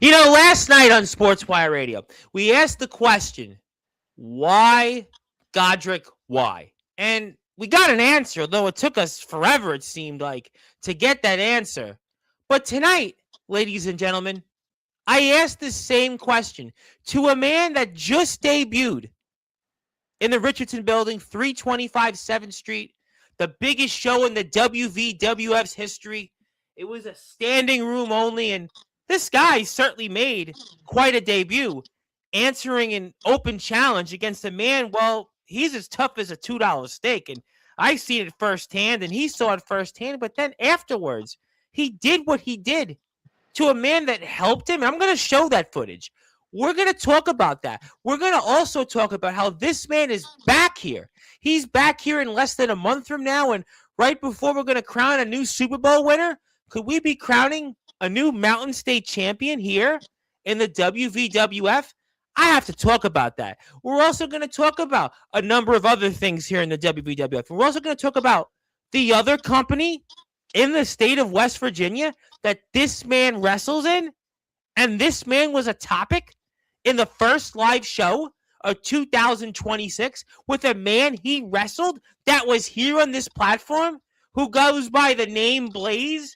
Last night on Sportswire Radio, we asked the question, why Godric, why? And we got an answer, though it took us forever, it seemed like, to get that answer. But tonight, ladies and gentlemen, I asked the same question to a man that just debuted in the Richardson Building, 325 7th Street, the biggest show in the WVWF's history. It was a standing room only, and this guy certainly made quite a debut, answering an open challenge against a man, well, he's as tough as a $2 steak, and I seen it firsthand, and he saw it firsthand, but then afterwards, he did what he did to a man that helped him. I'm going to show that footage. We're going to talk about that. We're going to also talk about how this man is back here. He's back here in less than a month from now, and right before we're going to crown a new Super Bowl winner, could we be crowning a new Mountain State champion here in the WVWF? I have to talk about that. We're also going to talk about a number of other things here in the WVWF. We're also going to talk about the other company in the state of West Virginia that this man wrestles in, and this man was a topic in the first live show of 2026 with a man he wrestled that was here on this platform who goes by the name Blaze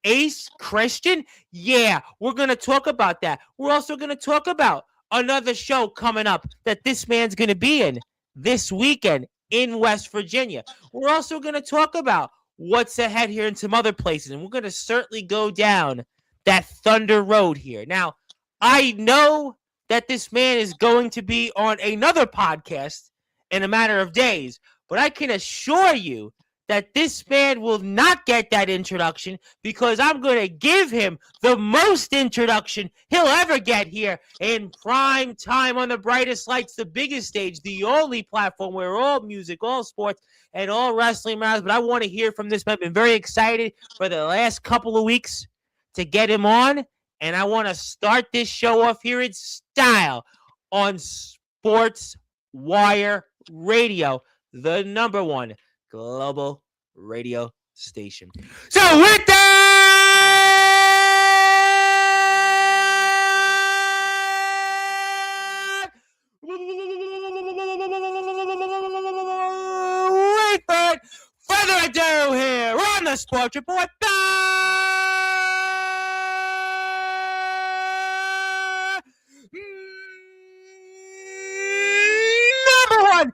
Ace Christian. Yeah, we're going to talk about that. We're also going to talk about another show coming up that this man's going to be in this weekend in West Virginia. We're also going to talk about what's ahead here in some other places, and we're going to certainly go down that Thunder Road here. Now, I know that this man is going to be on another podcast in a matter of days, but I can assure you that this man will not get that introduction because I'm going to give him the most introduction he'll ever get here in prime time on the brightest lights, the biggest stage, the only platform where all music, all sports, and all wrestling matters. But I want to hear from this man. I've been very excited for the last couple of weeks to get him on, and I want to start this show off here in style on Sportswire Radio, the number one global radio station. So with that, without further ado, here on the Sports Report, number one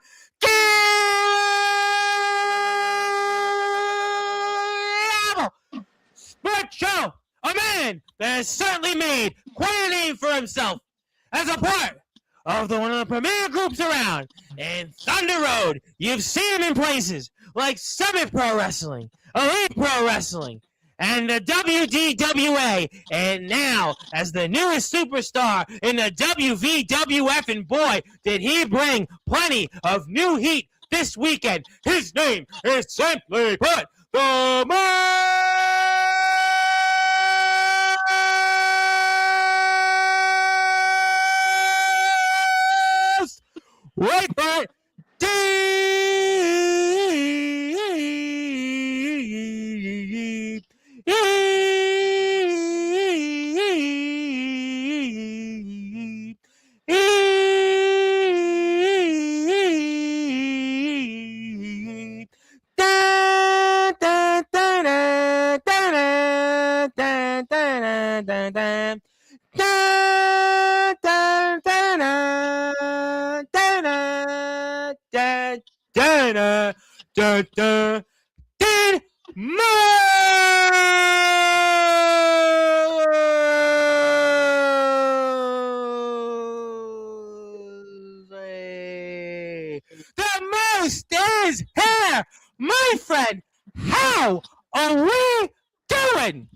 sports show, a man that has certainly made quite a name for himself as a part of one of the premier groups around. In Thunder Road, you've seen him in places like Summit Pro Wrestling, Elite Pro Wrestling, and the WDWA, and now as the newest superstar in the WVWF, and boy, did he bring plenty of new heat this weekend. His name is simply put, the most wait for it, the most is here, my friend. How are we doing?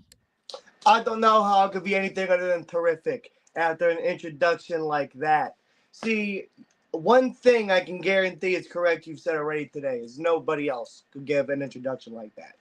I don't know how it could be anything other than terrific after an introduction like that. See, one thing I can guarantee is correct you've said already today is nobody else could give an introduction like that.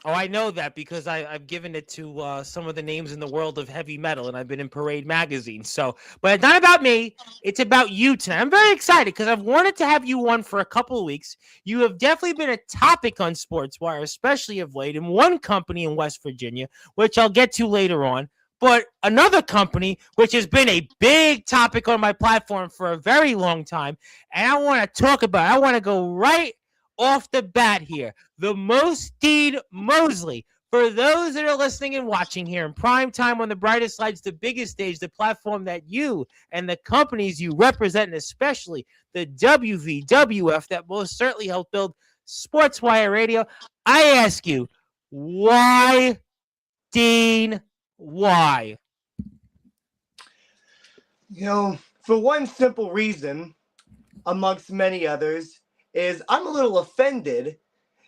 Oh, I know that because I've given it to some of the names in the world of heavy metal, and I've been in Parade magazine. So, but it's not about me. It's about you tonight. I'm very excited because I've wanted to have you on for a couple of weeks. You have definitely been a topic on Sportswire, especially of late, in one company in West Virginia, which I'll get to later on. but another company, which has been a big topic on my platform for a very long time, and I want to talk about it. I want to go right off the bat here. The Moseley. For those that are listening and watching here in prime time on the brightest lights, the biggest stage, the platform that you and the companies you represent, and especially the WVWF that most certainly helped build Sportswire Radio, I ask you, why, Dean, why? For one simple reason, amongst many others, is I'm a little offended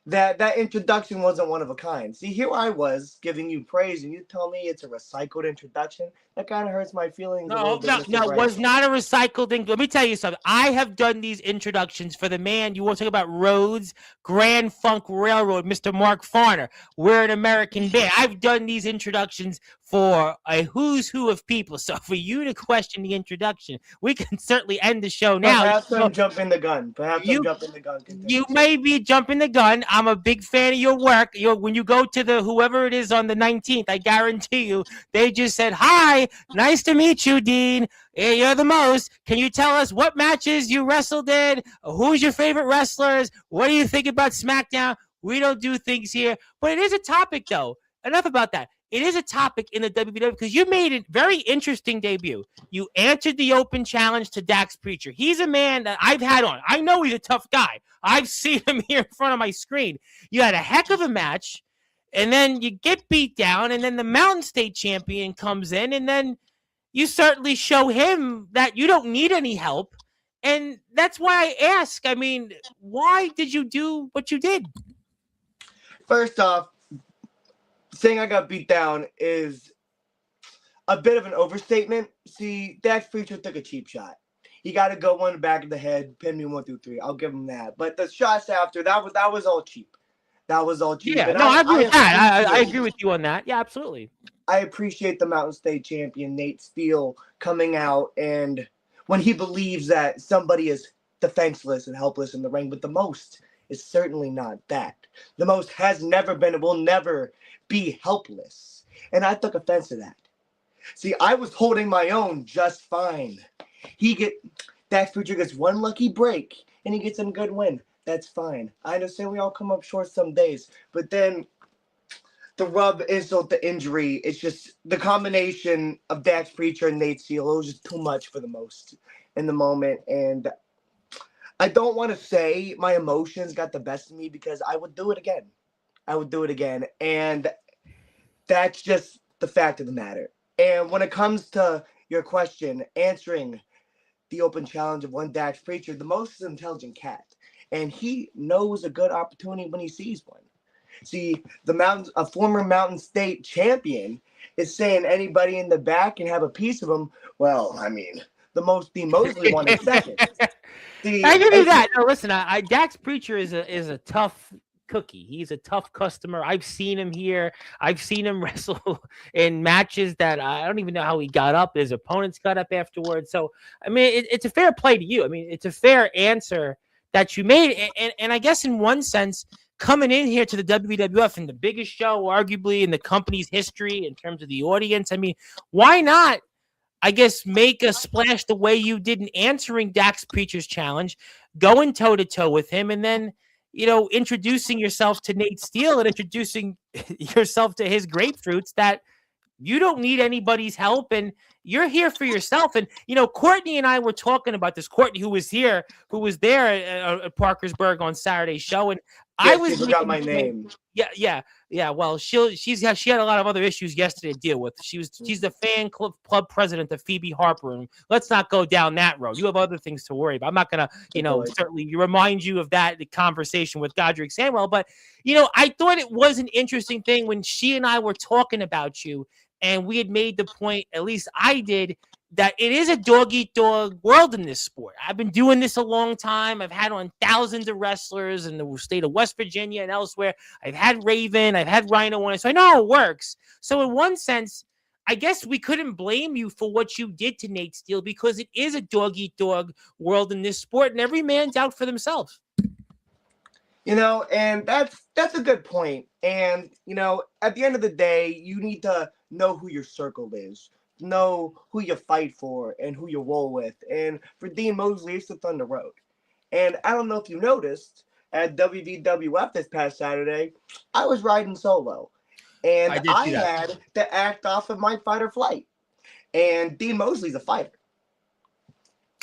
that introduction wasn't one of a kind. See, here I was giving you praise, and you tell me it's a recycled introduction. That kind of hurts my feelings a little bit. No, it was not a recycled thing. Let me tell you something. I have done these introductions for the man. You want to talk about Rhodes, Grand Funk Railroad, Mr. Mark Farner. We're an American band. I've done these introductions for a who's who of people. So for you to question the introduction, we can certainly end the show now. Perhaps I'm jumping the gun. You may be jumping the gun. I'm a big fan of your work. When you go to whoever it is on the 19th, I guarantee you, they just said, hi, nice to meet you, Dean. You're the most. Can you tell us what matches you wrestled in? Who's your favorite wrestlers? What do you think about SmackDown? We don't do things here. But it is a topic, though. Enough about that. It is a topic in the WWF because you made a very interesting debut. You answered the open challenge to Dax Preacher. He's a man that I've had on. I know he's a tough guy. I've seen him here in front of my screen. You had a heck of a match, and then you get beat down, and then the Mountain State champion comes in, and then you certainly show him that you don't need any help. And that's why I ask, why did you do what you did? First off, saying I got beat down is a bit of an overstatement. See, Dax Preacher took a cheap shot. He got to go one in the back of the head, pin me 1 through 3. I'll give him that. But the shots after, that was all cheap. That was all cheap. Yeah, I agree with that. I agree with you on that. Yeah, absolutely. I appreciate the Mountain State champion, Nate Steele, coming out, and when he believes that somebody is defenseless and helpless in the ring, but the most is certainly not that. The most has never been and will never be helpless. And I took offense to that. See, I was holding my own just fine. Dax Preacher gets one lucky break, and he gets a good win. That's fine. I understand we all come up short some days, but then the rub, insult, the injury, it's just the combination of Dax Preacher and Nate Steele. It was just too much for the most in the moment, and I don't want to say my emotions got the best of me because I would do it again. And that's just the fact of the matter. And when it comes to your question, answering the open challenge of one Dax Preacher, the most is an intelligent cat. And he knows a good opportunity when he sees one. See, a former Mountain State champion is saying anybody in the back can have a piece of him. Well, the Moseley one in second. See, I give you that. No, listen, Dax Preacher is a tough cookie. He's a tough customer. I've seen him here. I've seen him wrestle in matches that I don't even know how he got up. His opponents got up afterwards. So, it's a fair play to you. It's a fair answer that you made. And I guess in one sense, coming in here to the WWF and the biggest show, arguably, in the company's history in terms of the audience, why not, I guess, make a splash the way you did in answering Dax Preacher's challenge, going toe-to-toe with him, and then, introducing yourself to Nate Steele and introducing yourself to his grapefruits that you don't need anybody's help, and you're here for yourself. And, Courtney and I were talking about this. Courtney, who was there at Parkersburg on Saturday's show, and I was forgot my name. Yeah. Well, she had a lot of other issues yesterday to deal with. She's the fan club president of Phoebe Harper, and let's not go down that road. You have other things to worry about. I'm not gonna, certainly remind you of that conversation with Godric Samuel. But I thought it was an interesting thing when she and I were talking about you, and we had made the point, at least I did, that it is a dog-eat-dog world in this sport. I've been doing this a long time. I've had on thousands of wrestlers in the state of West Virginia and elsewhere. I've had Raven. I've had Rhino on it. So I know how it works. So in one sense, I guess we couldn't blame you for what you did to Nate Steele because it is a dog-eat-dog world in this sport, and every man's out for themselves. And that's a good point. And, at the end of the day, you need to know who your circle is, know who you fight for, and who you roll with. And for Dean Moseley, it's the Thunder Road. And I don't know if you noticed at WVWF this past Saturday, I was riding solo. I And did I see that. had to act off of my fight or flight. And Dean Moseley's a fighter.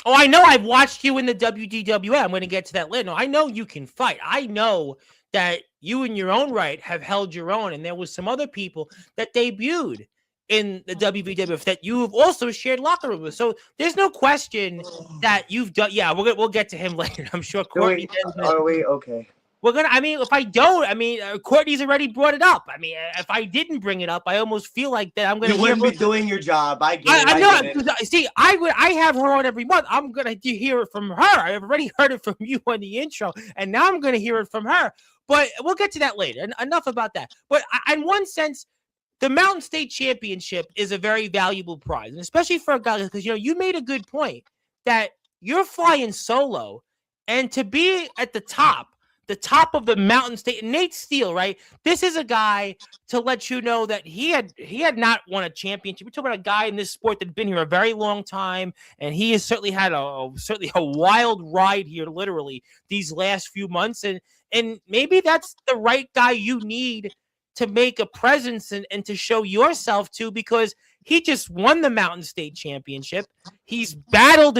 Oh, I know. I've watched you in the WDWA. I'm going to get to that later. No, I know you can fight. I know that you in your own right have held your own, and there was some other people that debuted in the WVWF that you've also shared locker room with. So there's no question that you've done. Yeah, we'll get to him later. I'm sure Courtney. Are we okay? We're gonna. I mean, if I don't, Courtney's already brought it up. I mean, if I didn't bring it up, I almost feel like that I'm gonna. You wouldn't be doing your job. I get it. I know. See, I have her on every month. I'm gonna hear it from her. I've already heard it from you on the intro, and now I'm gonna hear it from her. But we'll get to that later. Enough about that. But in one sense, the Mountain State Championship is a very valuable prize, and especially for a guy because you made a good point that you're flying solo, and to be at the top of the Mountain State. Nate Steele, right? This is a guy to let you know that he had not won a championship. We're talking about a guy in this sport that's been here a very long time, and he has certainly had a wild ride here, literally these last few months. And maybe that's the right guy you need to make a presence and to show yourself to, because he just won the Mountain State Championship. He's battled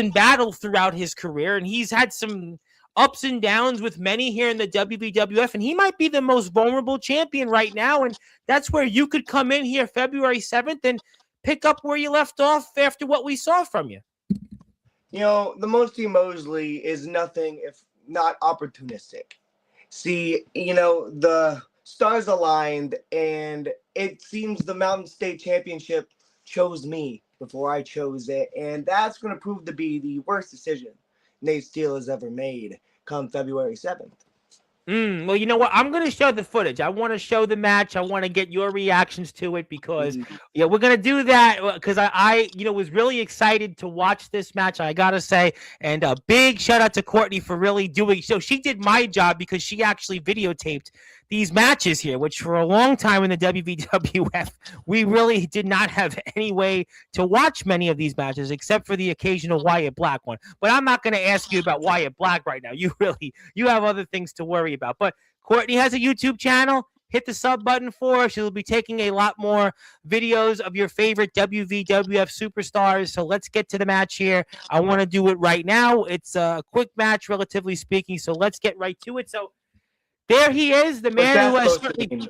throughout his career, and he's had some ups and downs with many here in the WWF, and he might be the most vulnerable champion right now, and that's where you could come in here February 7th and pick up where you left off after what we saw from you. The Moseley Moseley is nothing if not opportunistic. See, the stars aligned, and it seems the Mountain State Championship chose me before I chose it, and that's going to prove to be the worst decision Nate Steele has ever made come February 7th. Well, you know what? I'm going to show the footage. I want to show the match. I want to get your reactions to it because, we're going to do that because I was really excited to watch this match, I got to say. And a big shout out to Courtney for really doing so. She did my job because she actually videotaped these matches here, which for a long time in the WWF, we really did not have any way to watch many of these matches except for the occasional Wyatt Black one. But I'm not going to ask you about Wyatt Black right now. You have other things to worry about. But Courtney has a YouTube channel. Hit the sub button for her. She'll be taking a lot more videos of your favorite WWF superstars. So let's get to the match here. I want to do it right now. It's a quick match, relatively speaking. So let's get right to it. So there he is, the man who has certainly.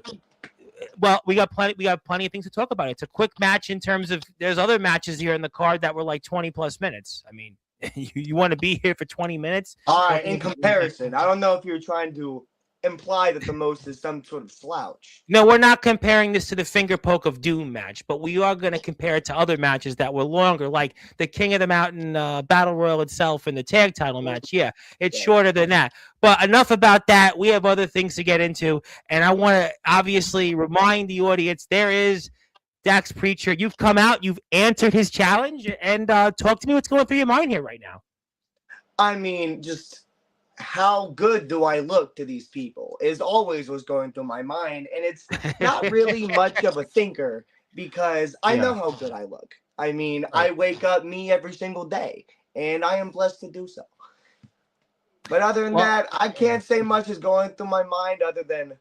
Well, we got plenty of things to talk about. It's a quick match in terms of there's other matches here in the card that were like 20 plus minutes. I mean, you want to be here for 20 minutes? All right, in comparison, I don't know if you're trying to imply that the most is some sort of slouch. No, we're not comparing this to the finger poke of doom match, but we are going to compare it to other matches that were longer, like the King of the Mountain Battle Royal itself and the tag title match. Yeah, it's shorter than that. But enough about that. We have other things to get into, and I want to obviously remind the audience there is Dax Preacher. You've come out, you've answered his challenge, and talk to me what's going through your mind here right now. I mean, just how good do I look to these people is always what's going through my mind. And it's not really much of a thinker because I know how good I look. I mean, I wake up me every single day and I am blessed to do so. But other than that, I can't say much is going through my mind other than,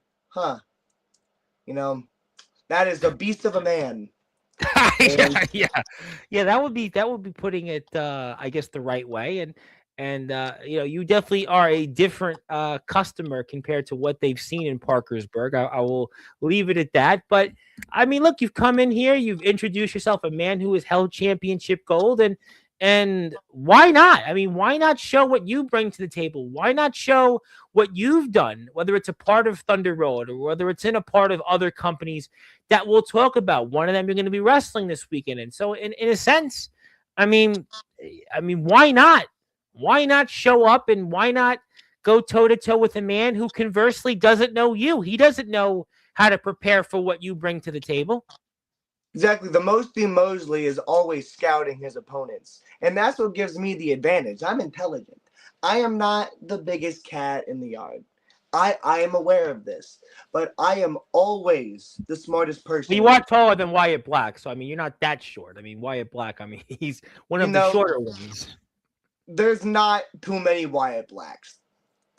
that is the beast of a man. Yeah, that would be putting it, I guess, the right way. And you definitely are a different customer compared to what they've seen in Parkersburg. I will leave it at that. But I mean, look, you've come in here, you've introduced yourself, a man who has held championship gold, and why not? I mean, why not show what you bring to the table? Why not show what you've done, whether it's a part of Thunder Road or whether it's in a part of other companies that we'll talk about? One of them you're going to be wrestling this weekend. And so in a sense, I mean, why not? Why not show up and why not go toe-to-toe with a man who conversely doesn't know you? He doesn't know how to prepare for what you bring to the table. Exactly. The Moseley is always scouting his opponents. And that's what gives me the advantage. I'm intelligent. I am not the biggest cat in the yard. I am aware of this, but I am always the smartest person You in are the taller than Wyatt Black, so I mean, you're not that short. I mean, Wyatt Black, I mean, he's one you of the know, shorter ones. there's not too many Wyatt Blacks.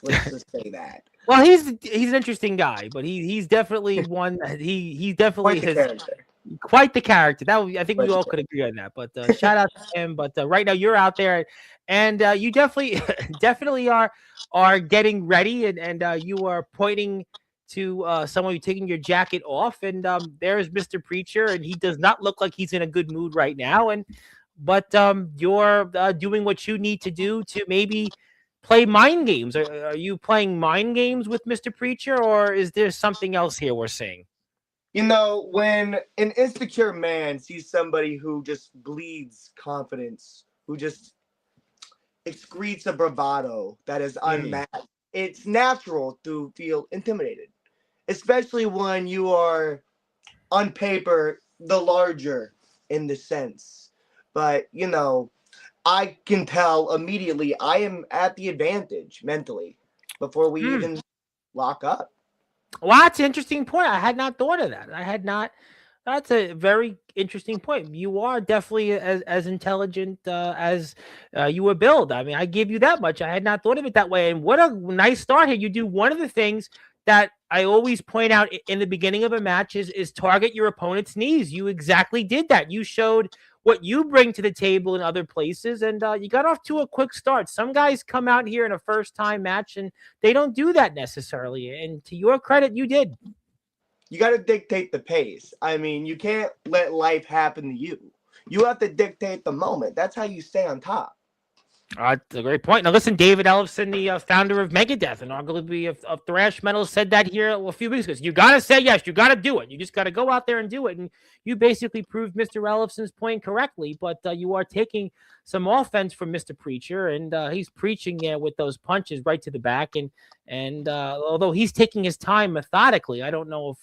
Let's just say that. Well, he's an interesting guy, but he's definitely one that he definitely Quite the has character. quite the character. I think we Quite the all character. could agree on that. But shout out to him. But right now you're out there, and you definitely definitely are getting ready, and you are pointing to someone you taking your jacket off, and there's Mr. Preacher, and he does not look like he's in a good mood right now, and but you're doing what you need to do to maybe play mind games. Are you playing mind games with Mr. Preacher, or is there something else here we're seeing? You know, when an insecure man sees somebody who just bleeds confidence, who just excretes a bravado that is Mm. unmatched, it's natural to feel intimidated, especially when you are, on paper, the larger in the sense. But, I can tell immediately I am at the advantage mentally before we Mm. even lock up. Well, that's an interesting point. I had not thought of that. I had not. That's a very interesting point. You are definitely as intelligent as you were billed. I mean, I give you that much. I had not thought of it that way. And what a nice start here. You do one of the things that I always point out in the beginning of a match is target your opponent's knees. You exactly did that. You showed what you bring to the table in other places, and you got off to a quick start. Some guys come out here in a first time match and they don't do that necessarily. And to your credit, you did. You got to dictate the pace. I mean, you can't let life happen to you. You have to dictate the moment. That's how you stay on top. That's a great point. Now, listen, David Ellefson, the founder of Megadeth and arguably of thrash metal, said that here a few weeks ago. You got to say yes. You got to do it. You just got to go out there and do it. And you basically proved Mr. Ellefson's point correctly. But you are taking some offense from Mr. Preacher, and he's preaching there with those punches right to the back. And although he's taking his time methodically, I don't know if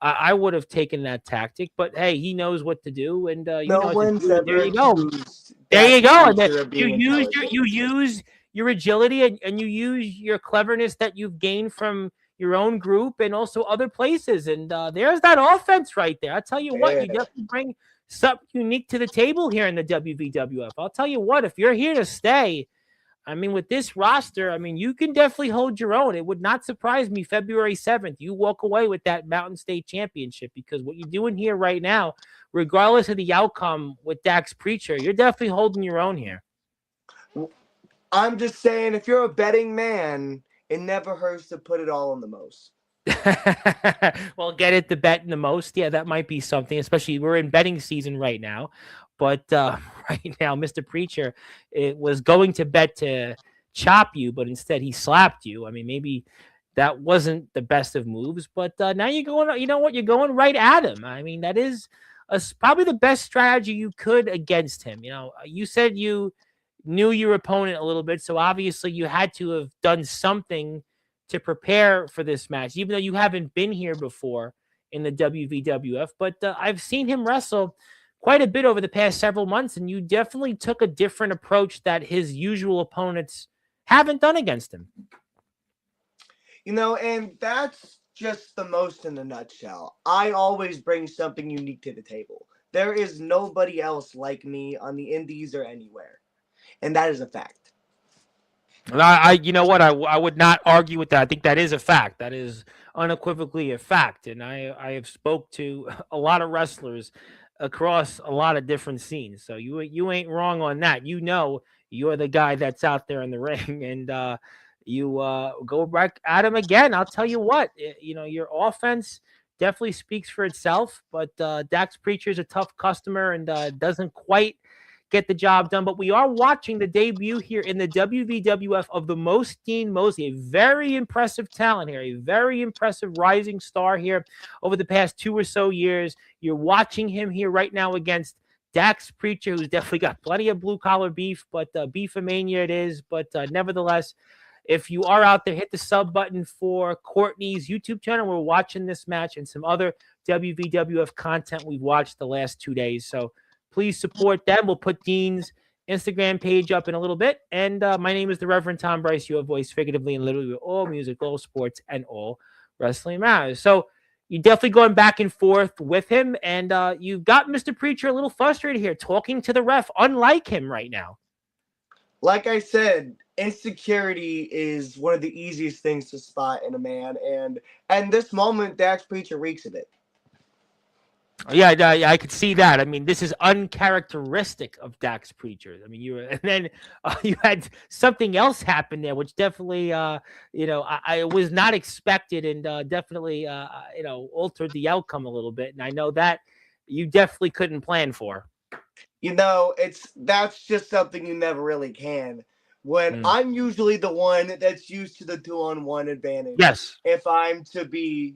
I would have taken that tactic. But hey, he knows what to do, and you No know what to one's do. And there ever you go. accused There that you go. And then creature of you being use intelligent. your agility and you use your cleverness that you've gained from your own group and also other places. And there's that offense right there. I tell you what, you Yeah. definitely bring something unique to the table here in the WVWF. I'll tell you what, if you're here to stay, I mean, with this roster, I mean, you can definitely hold your own. It would not surprise me February 7th. You walk away with that Mountain State Championship because what you're doing here right now, regardless of the outcome with Dax Preacher, you're definitely holding your own here. I'm just saying, if you're a betting man, it never hurts to put it all on the most. Well, get it the bet in the most. Yeah, that might be something, especially we're in betting season right now. But right now, Mr. Preacher, it was going to bet to chop you, but instead he slapped you. I mean, maybe that wasn't the best of moves, but now you're going, you know what? You're going right at him. I mean, that is probably the best strategy you could against him. You know, you said you knew your opponent a little bit, so obviously you had to have done something to prepare for this match, even though you haven't been here before in the WVWF. But I've seen him wrestle quite a bit over the past several months, and you definitely took a different approach that his usual opponents haven't done against him. And that's just the most in a nutshell. I always bring something unique to the table. There is nobody else like me on the indies or anywhere. And that is a fact. You know what? I would not argue with that. I think that is a fact. That is unequivocally a fact. And I have spoke to a lot of wrestlers across a lot of different scenes. So you ain't wrong on that. You know, you're the guy that's out there in the ring, and you go back at him again. I'll tell you what, you know, your offense definitely speaks for itself. But Dax Preacher is a tough customer and doesn't quite get the job done. But we are watching the debut here in the WVWF of the Dean Moseley, a very impressive talent here, a very impressive rising star here over the past 2 or so years. You're watching him here right now against Dax Preacher, who's definitely got plenty of blue-collar beef, but beefomania it is. But nevertheless, if you are out there, hit the sub button for Courtney's YouTube channel. We're watching this match and some other WVWF content we've watched the last 2 days. So please support them. We'll put Dean's Instagram page up in a little bit. And my name is the Reverend Tom Bryce. You have voice figuratively and literally with all music, all sports, and all wrestling matters. So you're definitely going back and forth with him. And you've got Mr. Preacher a little frustrated here, talking to the ref, unlike him right now. Like I said, insecurity is one of the easiest things to spot in a man. And at this moment, Dax Preacher reeks of it. Yeah, I could see that. I mean, this is uncharacteristic of Dax Preacher. I mean, and then you had something else happen there, which definitely, I was not expected, and definitely, altered the outcome a little bit. And I know that you definitely couldn't plan for. That's just something you never really can. When I'm usually the one that's used to the 2-on-1 advantage. Yes. If I'm to be,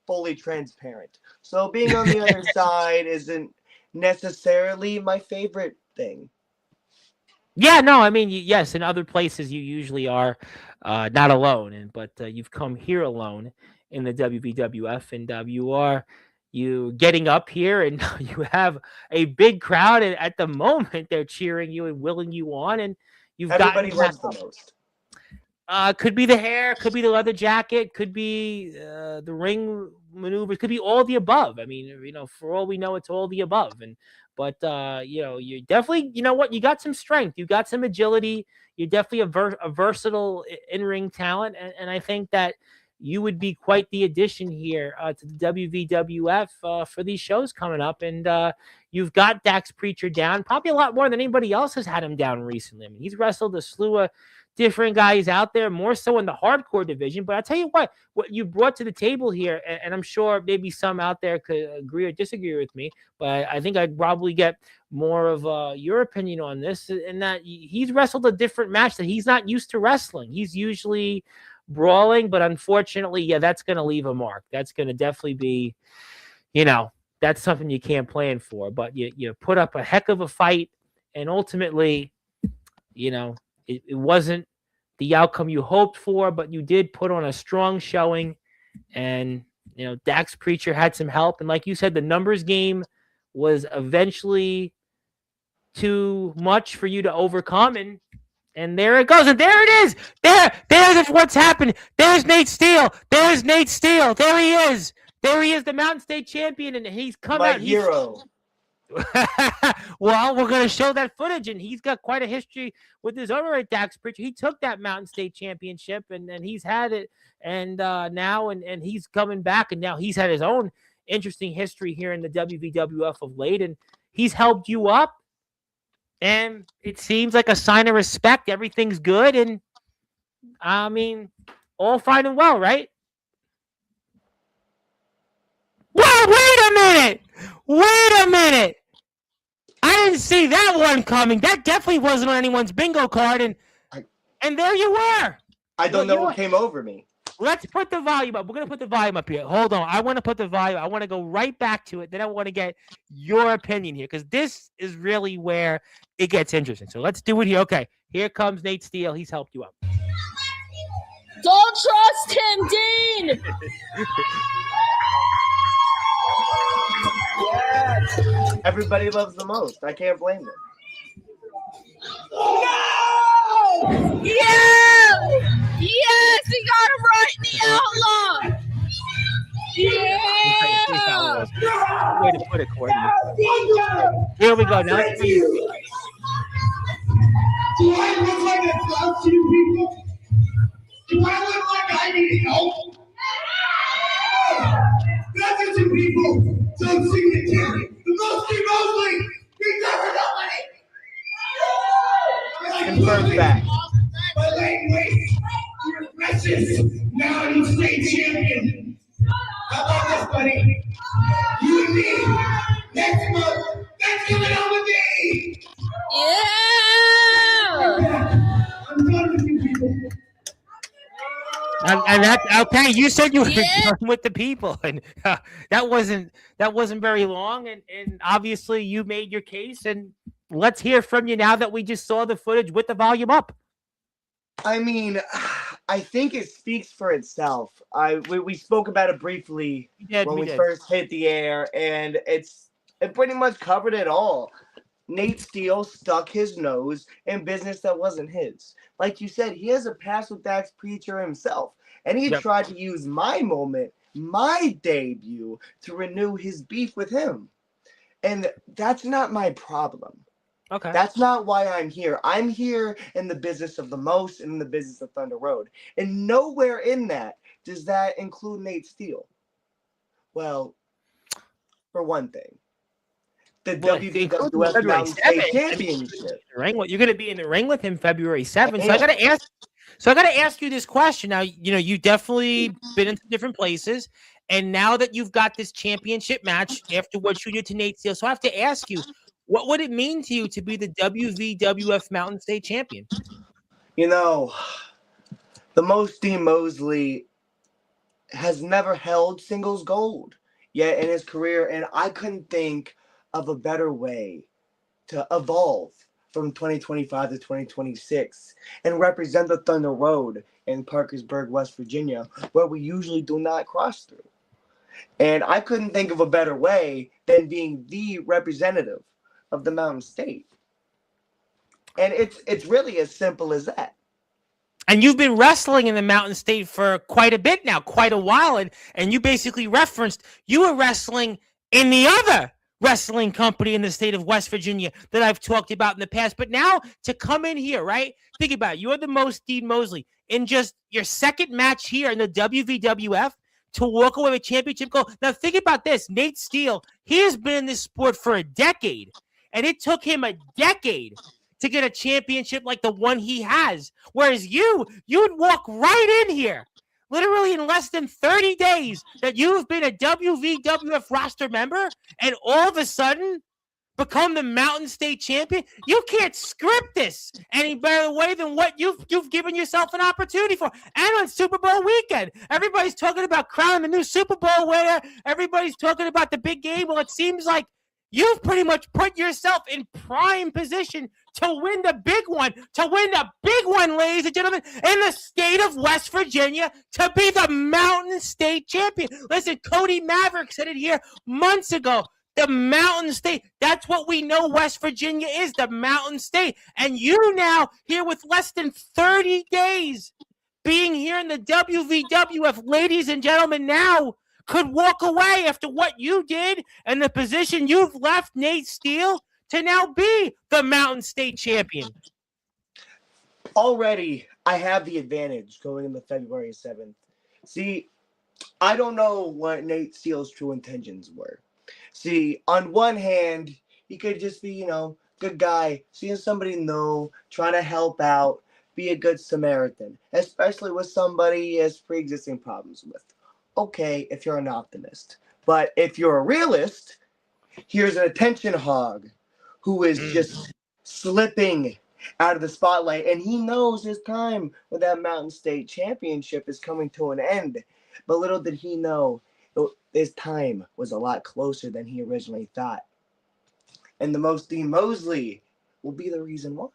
fully transparent. So being on the other side isn't necessarily my favorite thing. Yeah, no, I mean, yes, in other places you usually are not alone, but you've come here alone in the WWF, and you're getting up here, and you have a big crowd, and at the moment they're cheering you and willing you on, and everybody loves the most. Could be the hair, could be the leather jacket, could be the ring maneuvers, could be all the above. I mean, for all we know, it's all the above. But you definitely, you got some strength, you got some agility, you're definitely a versatile in-ring talent, and I think that you would be quite the addition here to the WVWF for these shows coming up. And you've got Dax Preacher down probably a lot more than anybody else has had him down recently. I mean, he's wrestled a slew of different guys out there, more so in the hardcore division. But I'll tell you what you brought to the table here, and I'm sure maybe some out there could agree or disagree with me, but I think I'd probably get more of your opinion on this, in that he's wrestled a different match that he's not used to wrestling. He's usually brawling, but unfortunately, that's going to leave a mark. That's going to definitely be, that's something you can't plan for. But you put up a heck of a fight, and ultimately, it wasn't the outcome you hoped for, but you did put on a strong showing. And, Dax Preacher had some help. And like you said, the numbers game was eventually too much for you to overcome. And there it goes. And there it is. There's what's happened. There's Nate Steele. There he is. There he is, the Mountain State champion. And he's come out. Hero. Well, we're going to show that footage, and he's got quite a history with his owner at Dax Preacher. He took that Mountain State championship, and he's had it, and now, and he's coming back, and now he's had his own interesting history here in the WVWF of late, and he's helped you up, and it seems like a sign of respect. Everything's good, and I mean, all fine and well, right? Whoa, wait a minute. I didn't see that one coming. That definitely wasn't on anyone's bingo card. And there you were. I don't know what came over me. Let's put the volume up. We're going to put the volume up here. Hold on. I want to put the volume. I want to go right back to it. Then I want to get your opinion here, because this is really where it gets interesting. So let's do it here. Okay. Here comes Nate Steele. He's helped you up. Don't trust him, Dean. Yes. Everybody loves the most. I can't blame them. No! Yeah! Yes, he got him right in the outlaw. Yeah! Way to put it, Courtney. Here we go. Now let's see. Do I look like a clown to you people? Do I look like I need help? Dozens of people don't see the kid. The Moseley. He never nobody. Confirmed back. But lightweight, you're precious. Now you stay champion. How about this, buddy? You and me. Next month, that's coming on with me. Yeah! I'm done with you people. And that, okay, you said you were done with the people, and that wasn't very long, and obviously you made your case, and let's hear from you now that we just saw the footage with the volume up. I mean, I think it speaks for itself. We spoke about it briefly when we first hit the air, and it pretty much covered it all. Nate Steele stuck his nose in business that wasn't his. Like you said, he has a past with Dax Preacher himself. And he Yep. tried to use my moment, my debut, to renew his beef with him. And that's not my problem. Okay. That's not why I'm here. I'm here in the business of the most and in the business of Thunder Road. And nowhere in that does that include Nate Steele. Well, for one thing, the WWF Mountain State Championship. You're going to be in the ring with him February 7th. So I got to ask you this question. Now, you've definitely been into different places, and now that you've got this championship match after what you did to Nate Steele, so I have to ask you, what would it mean to you to be the WVWF Mountain State Champion? The most Dean Moseley has never held singles gold yet in his career, and I couldn't think of a better way to evolve from 2025 to 2026 and represent the Thunder Road in Parkersburg, West Virginia, where we usually do not cross through. And I couldn't think of a better way than being the representative of the Mountain State. And it's really as simple as that. And you've been wrestling in the Mountain State for quite a bit now, quite a while. And you basically referenced you were wrestling in the other wrestling company in the state of West Virginia that I've talked about in the past. But now to come in here, right? Think about it. You're the most Dean Moseley in just your second match here in the WVWF to walk away with championship gold. Now think about this. Nate Steele, he has been in this sport for a decade. And it took him a decade to get a championship like the one he has. Whereas you'd walk right in here, literally in less than 30 days that you've been a WVWF roster member and all of a sudden become the Mountain State Champion. You can't script this any better way than what you've given yourself an opportunity for. And on Super Bowl weekend, everybody's talking about crowning the new Super Bowl winner. Everybody's talking about the big game. Well, it seems like you've pretty much put yourself in prime position to win the big one, ladies and gentlemen, in the state of West Virginia, to be the Mountain State Champion. Listen, Cody Maverick said it here months ago. The Mountain State, that's what we know West Virginia is, the Mountain State. And you now, here with less than 30 days being here in the WVWF, ladies and gentlemen, now could walk away after what you did and the position you've left Nate Steele to now be the Mountain State Champion. Already, I have the advantage going into February 7th. See, I don't know what Nate Steele's true intentions were. See, on one hand, he could just be, good guy, seeing somebody new, trying to help out, be a good Samaritan, especially with somebody he has pre-existing problems with. Okay, if you're an optimist. But if you're a realist, here's an attention hog who is just slipping out of the spotlight, and he knows his time with that Mountain State Championship is coming to an end. But little did he know, his time was a lot closer than he originally thought. And the most Dean Moseley will be the reason why.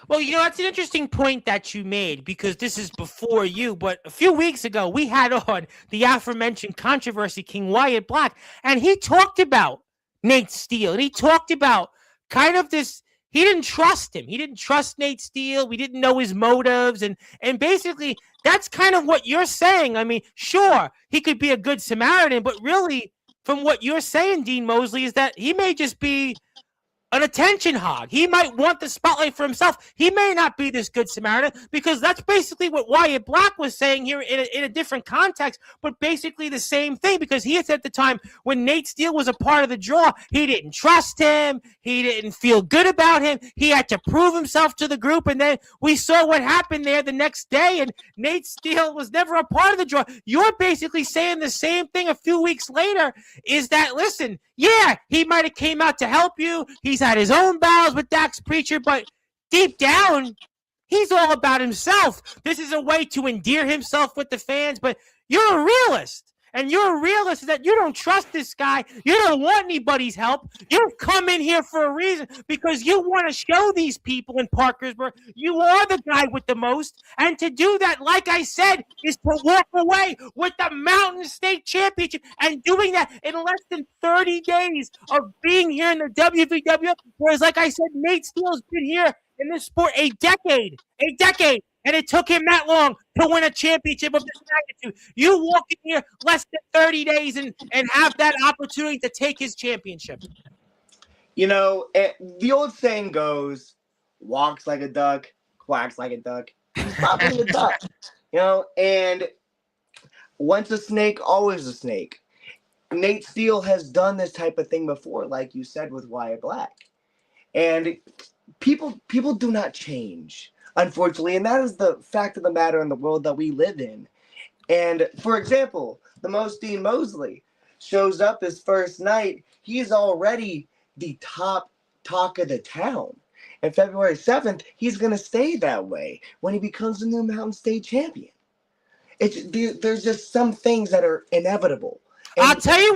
Well, that's an interesting point that you made, because this is before you, but a few weeks ago, we had on the aforementioned controversy king Wyatt Black, and he talked about Nate Steele, and he talked about kind of this, he didn't trust him. He didn't trust Nate Steele. We didn't know his motives, and basically, that's kind of what you're saying. I mean, sure, he could be a good Samaritan, but really, from what you're saying, Dean Moseley, is that he may just be an attention hog. He might want the spotlight for himself. He may not be this good Samaritan, because that's basically what Wyatt Black was saying here in a different context, but basically the same thing, because he had said at the time when Nate Steele was a part of the draw, he didn't trust him. He didn't feel good about him. He had to prove himself to the group, and then we saw what happened there the next day, and Nate Steele was never a part of the draw. You're basically saying the same thing a few weeks later, is that, listen, yeah, he might have came out to help you. He's had his own battles with Dax Preacher, but deep down, he's all about himself. This is a way to endear himself with the fans, but you're a realist. and you're a realist, is that you don't trust this guy. You don't want anybody's help. You've come in here for a reason because you want to show these people in Parkersburg you are the guy with the most. And to do that, like I said, is to walk away with the Mountain State Championship, and doing that in less than 30 days of being here in the WVWF. Whereas, like I said, Nate Steele's been here in this sport a decade, and it took him that long to win a championship of this magnitude. You walk in here less than 30 days and have that opportunity to take his championship. You know, the old saying goes, walks like a duck, quacks like a duck. He's probably a duck, you know, and once a snake, always a snake. Nate Steele has done this type of thing before, like you said, with Wyatt Black. And people do not change, unfortunately, and that is the fact of the matter in the world that we live in. And for example, the Moseley shows up his first night. He is already the top talk of the town. And February 7th, he's going to stay that way when he becomes the new Mountain State champion. There's just some things that are inevitable. I'll tell you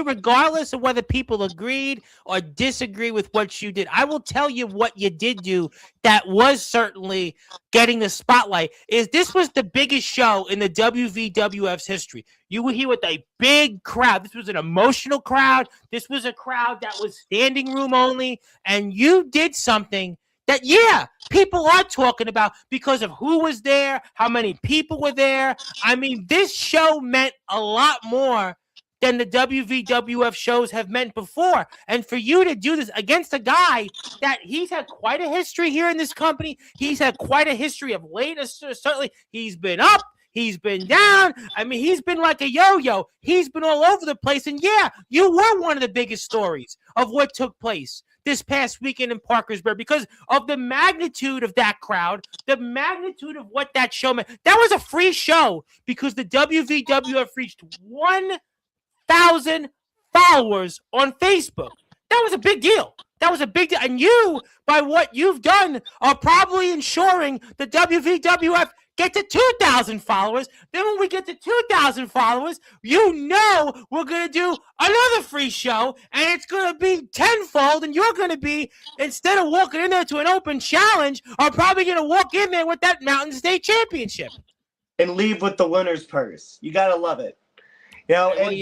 regardless of whether people agreed or disagree with what you did, I will tell you what you did do that was certainly getting the spotlight. This was the biggest show in the WVWF's history. You were here with a big crowd. This was an emotional crowd. This was a crowd that was standing room only, and you did something that, yeah, people are talking about because of who was there, how many people were there. I mean, this show meant a lot more than the WVWF shows have meant before. And for you to do this against a guy that he's had quite a history here in this company, he's had quite a history of late. Certainly, he's been up, he's been down. I mean, he's been like a yo-yo. He's been all over the place. And yeah, you were one of the biggest stories of what took place this past weekend in Parkersburg because of the magnitude of that crowd, the magnitude of what that show meant. That was a free show because the WVWF reached 1,000 followers on Facebook. That was a big deal. And you, by what you've done, are probably ensuring the WVWF get to 2,000 followers. Then when we get to 2,000 followers, you know we're going to do another free show, and it's going to be tenfold, and you're going to be, instead of walking in there to an open challenge, are probably going to walk in there with that Mountain State Championship. And leave with the winner's purse. You got to love it. You know, and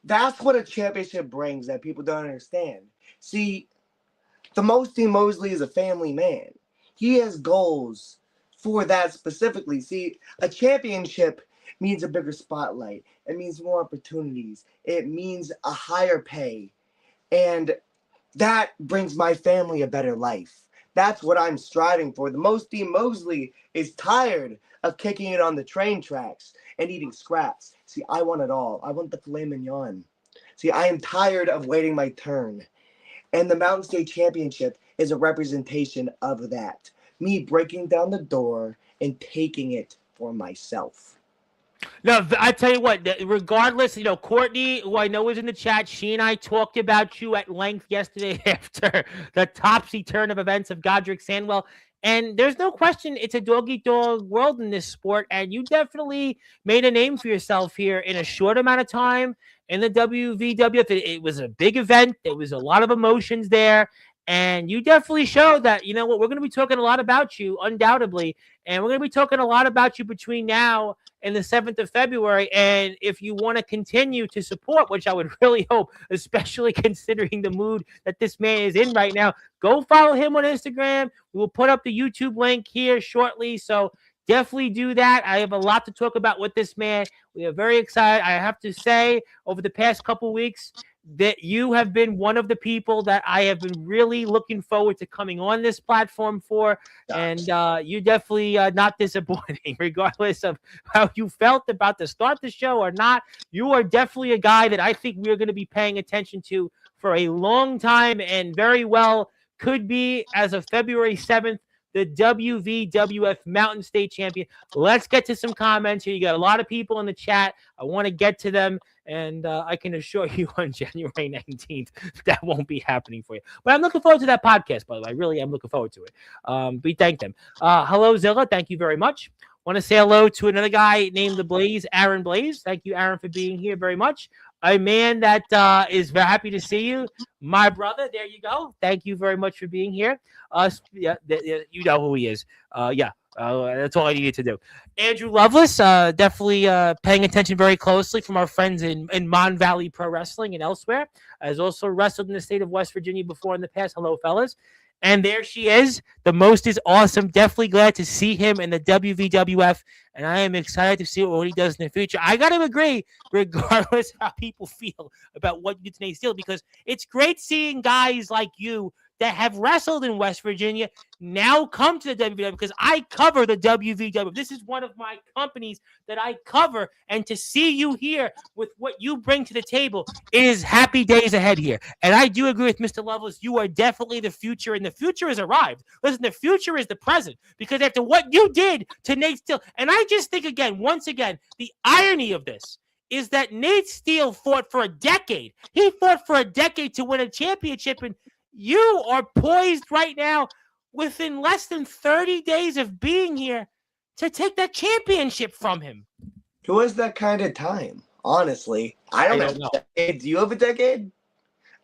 that's what a championship brings that people don't understand. See, the Moseley is a family man. He has goals for that specifically. See, a championship means a bigger spotlight. It means more opportunities. It means a higher pay. And that brings my family a better life. That's what I'm striving for. The Moseley is tired of kicking it on the train tracks and eating scraps. See, I want it all. I want the filet mignon. See, I am tired of waiting my turn. And the Mountain State Championship is a representation of that. Me breaking down the door and taking it for myself. No, I tell you what, regardless, you know, Courtney, who I know is in the chat, she and I talked about you at length yesterday after the topsy-turn of events of Godric Sandwell. And there's no question it's a dog-eat-dog world in this sport, and you definitely made a name for yourself here in a short amount of time in the WVWF. It was a big event. There was a lot of emotions there. And you definitely showed that, you know what, we're going to be talking a lot about you, undoubtedly. And we're going to be talking a lot about you between now and the 7th of February. And if you want to continue to support, which I would really hope, especially considering the mood that this man is in right now, go follow him on Instagram. We will put up the YouTube link here shortly. So definitely do that. I have a lot to talk about with this man. We are very excited. I have to say, over the past couple weeks, that you have been one of the people that I have been really looking forward to coming on this platform for. And you definitely not disappointing, regardless of how you felt about to start the show or not. You are definitely a guy that I think we're going to be paying attention to for a long time, and very well could be, as of February 7th, the WVWF Mountain State Champion. Let's get to some comments here. You got a lot of people in the chat. I want to get to them, and I can assure you on January 19th, that won't be happening for you. But I'm looking forward to that podcast, by the way. I really am looking forward to it. We thank them. Hello, Zilla. Thank you very much. Want to say hello to another guy named the Blaze, Aaron Blaze. Thank you, Aaron, for being here very much. A man that is very happy to see you, my brother. There you go. Thank you very much for being here. You know who he is. That's all I needed to do. Andrew Lovelace, definitely paying attention very closely from our friends in Mon Valley Pro Wrestling and elsewhere. Has also wrestled in the state of West Virginia before in the past. Hello, fellas. And there she is. The most is awesome. Definitely glad to see him in the WVWF. And I am excited to see what he does in the future. I got to agree, regardless how people feel about what you did today's deal, because it's great seeing guys like you that have wrestled in West Virginia now come to the WVW, because I cover the WVW. This is one of my companies that I cover, and to see you here with what you bring to the table, it is happy days ahead here. And I do agree with Mr. Lovelace. You are definitely the future, and the future has arrived. Listen, the future is the present, because after what you did to Nate Steele, and I just think once again, the irony of this is that Nate Steele fought for a decade. He fought for a decade to win a championship, and you are poised right now within less than 30 days of being here to take that championship from him. Who has that kind of time? Honestly, I don't have a decade. Do you have a decade?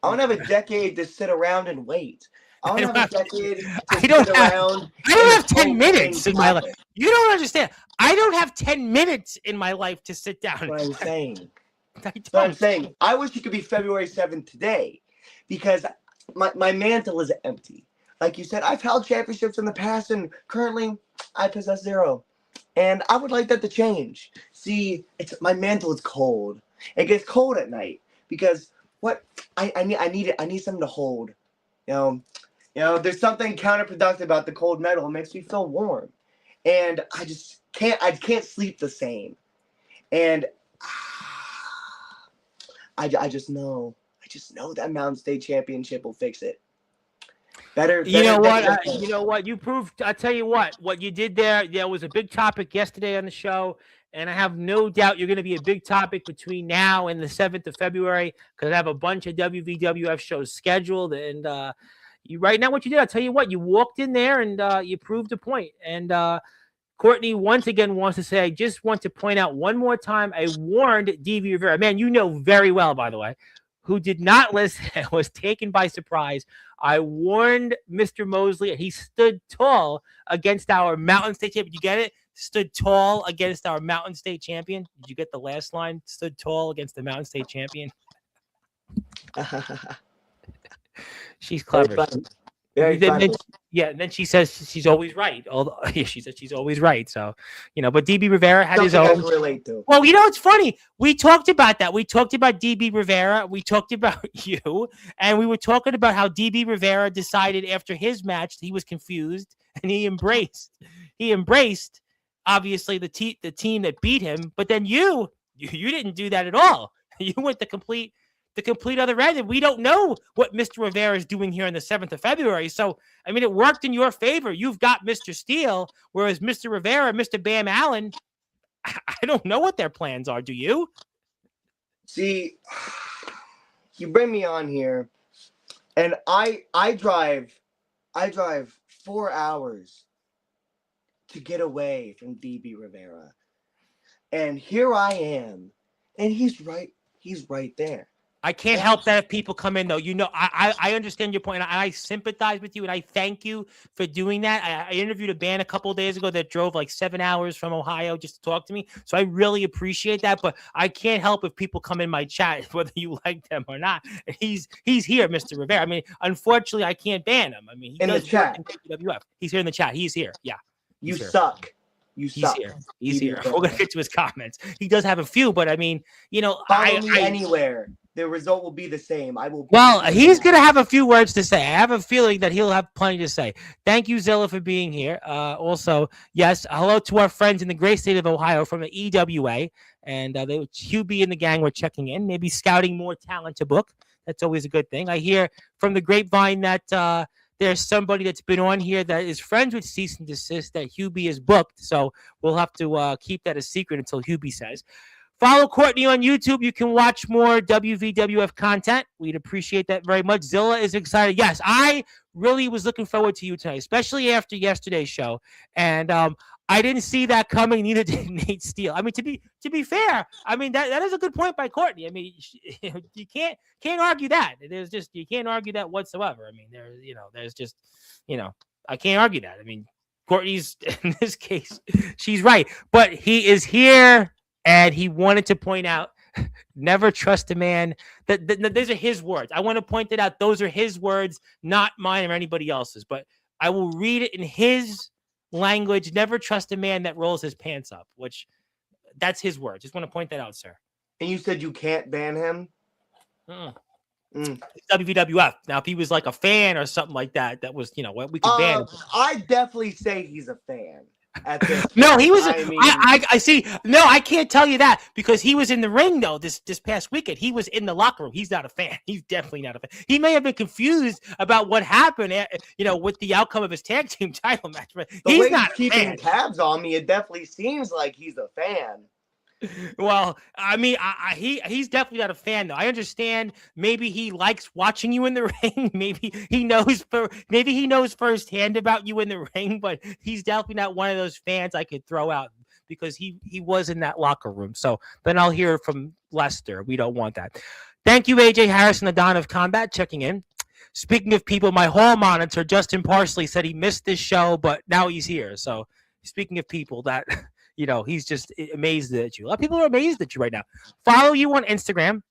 I don't have a decade to sit around and wait. I don't have a decade to sit around. I don't have 10 minutes in my life. You don't understand. I don't have 10 minutes in my life to sit down. That's what I'm saying. That's what I'm saying. I wish it could be February 7th today, because my mantle is empty. Like you said, I've held championships in the past, and currently I possess 0. And I would like that to change. See, my mantle is cold. It gets cold at night because I need something to hold. You know, there's something counterproductive about the cold metal. It makes me feel warm, and I can't sleep the same. And I just know that Mountain State Championship will fix it. You know what? You proved. I tell you what you did there. There was a big topic yesterday on the show, and I have no doubt you're going to be a big topic between now and the 7th of February, because I have a bunch of WVWF shows scheduled. And right now, what you did, I'll tell you what, you walked in there and you proved a point. And Courtney once again wants to say, I just want to point out one more time, I warned DB Rivera, man, you know very well, by the way, who did not listen and was taken by surprise. I warned Mr. Moseley, and he stood tall against our Mountain State champion. You get it? Stood tall against our Mountain State champion. Did you get the last line? Stood tall against the Mountain State champion. She's clever. And then she says she's always right. Although she says she's always right. So, but DB Rivera had his own. I can relate to. Well, it's funny. We talked about that. We talked about DB Rivera. We talked about you, and we were talking about how DB Rivera decided after his match he was confused, and he embraced obviously the team that beat him. But then you didn't do that at all. You went the complete other end, and we don't know what Mr. Rivera is doing here on the 7th of February. So, I mean, it worked in your favor. You've got Mr. Steele, whereas Mr. Rivera, Mr. Bam Allen, I don't know what their plans are. Do you? See, you bring me on here, and I drive 4 hours to get away from DB Rivera. And here I am, and he's right there. I can't help that if people come in, though. I understand your point, and I sympathize with you, and I thank you for doing that. I interviewed a band a couple of days ago that drove like 7 hours from Ohio just to talk to me, so I really appreciate that, but I can't help if people come in my chat, whether you like them or not. He's here, Mr. Rivera. I mean, unfortunately, I can't ban him. I mean, in the chat. He's here in the chat. He's here. Yeah. You suck. He's here. He's here. We're going to get to his comments. He does have a few, but I mean, follow me anywhere. The result will be the same. He's going to have a few words to say. I have a feeling that he'll have plenty to say. Thank you, Zilla, for being here. Also, yes, hello to our friends in the great state of Ohio from the EWA. And Hubie and the gang were checking in, maybe scouting more talent to book. That's always a good thing. I hear from the grapevine that there's somebody that's been on here that is friends with Cease and Desist that Hubie is booked. So we'll have to keep that a secret until Hubie says. Follow Courtney on YouTube. You can watch more WVWF content. We'd appreciate that very much. Zilla is excited. Yes, I really was looking forward to you tonight, especially after yesterday's show. And I didn't see that coming. Neither did Nate Steele. I mean, to be fair, I mean that is a good point by Courtney. I mean, you can't argue that. You can't argue that whatsoever. I mean, I can't argue that. I mean, Courtney's in this case, she's right. But he is here, and he wanted to point out, never trust a man. That those are his words. I want to point it out. Those are his words, not mine or anybody else's. But I will read it in his language. Never trust a man that rolls his pants up, which that's his word. Just want to point that out, sir. And you said you can't ban him? WWF. Now, if he was like a fan or something like that, that was, we could ban him. I definitely say he's a fan. At this No, he was. I mean, I see. No, I can't tell you that because he was in the ring though. This past weekend, he was in the locker room. He's not a fan. He's definitely not a fan. He may have been confused about what happened, with the outcome of his tag team title match. But he's not keeping tabs on me. It definitely seems like he's a fan. Well, I mean, he's definitely not a fan though. I understand. Maybe he likes watching you in the ring. Maybe he knows firsthand about you in the ring. But he's definitely not one of those fans I could throw out because he was in that locker room. So then I'll hear from Lester. We don't want that. Thank you, AJ Harrison, the Don of Combat, checking in. Speaking of people, my hall monitor Justin Parsley said he missed this show, but now he's here. So speaking of people that. He's just amazed at you. A lot of people are amazed at you right now. Follow you on Instagram.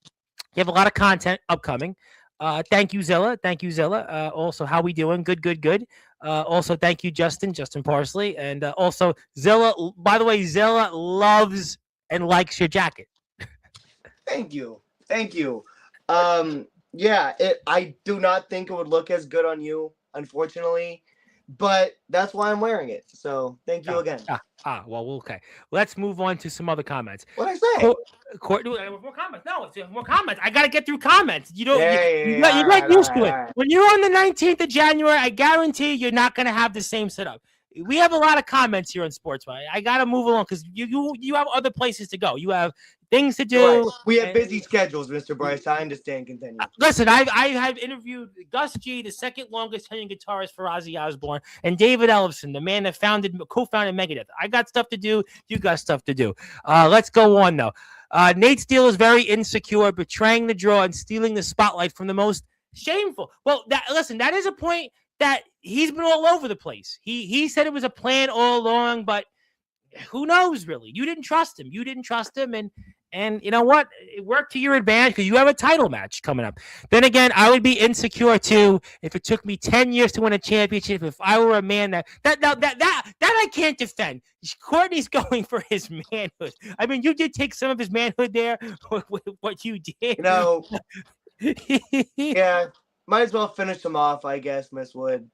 You have a lot of content upcoming. Thank you, Zilla. Also, how we doing? Good. Also, thank you, Justin Parsley. And also, Zilla, by the way, Zilla loves and likes your jacket. Thank you. Yeah, I do not think it would look as good on you, unfortunately. But that's why I'm wearing it. So thank you again. Well, okay. Let's move on to some other comments. What I say? More comments. No, it's more comments. I got to get through comments. You don't. You get used to it. When you're on the 19th of January, I guarantee you're not going to have the same setup. We have a lot of comments here on Sportswire. I got to move along because you have other places to go. You have things to do. Right. We have busy schedules, Mr. Bryce. I understand. Continue. Listen, I have interviewed Gus G, the second longest tenured guitarist for Ozzy Osbourne, and David Ellefson, the man that co-founded Megadeth. I got stuff to do. You got stuff to do. Let's go on, though. Nate Steele is very insecure, betraying the draw and stealing the spotlight from the most shameful. Well, that is a point that he's been all over the place. He said it was a plan all along, but who knows, really? You didn't trust him. And you know what? It worked to your advantage because you have a title match coming up. Then again, I would be insecure too if it took me 10 years to win a championship. If I were a man that I can't defend. Courtney's going for his manhood. I mean, you did take some of his manhood there with what you did. Yeah. Might as well finish him off, I guess, Miss Wood.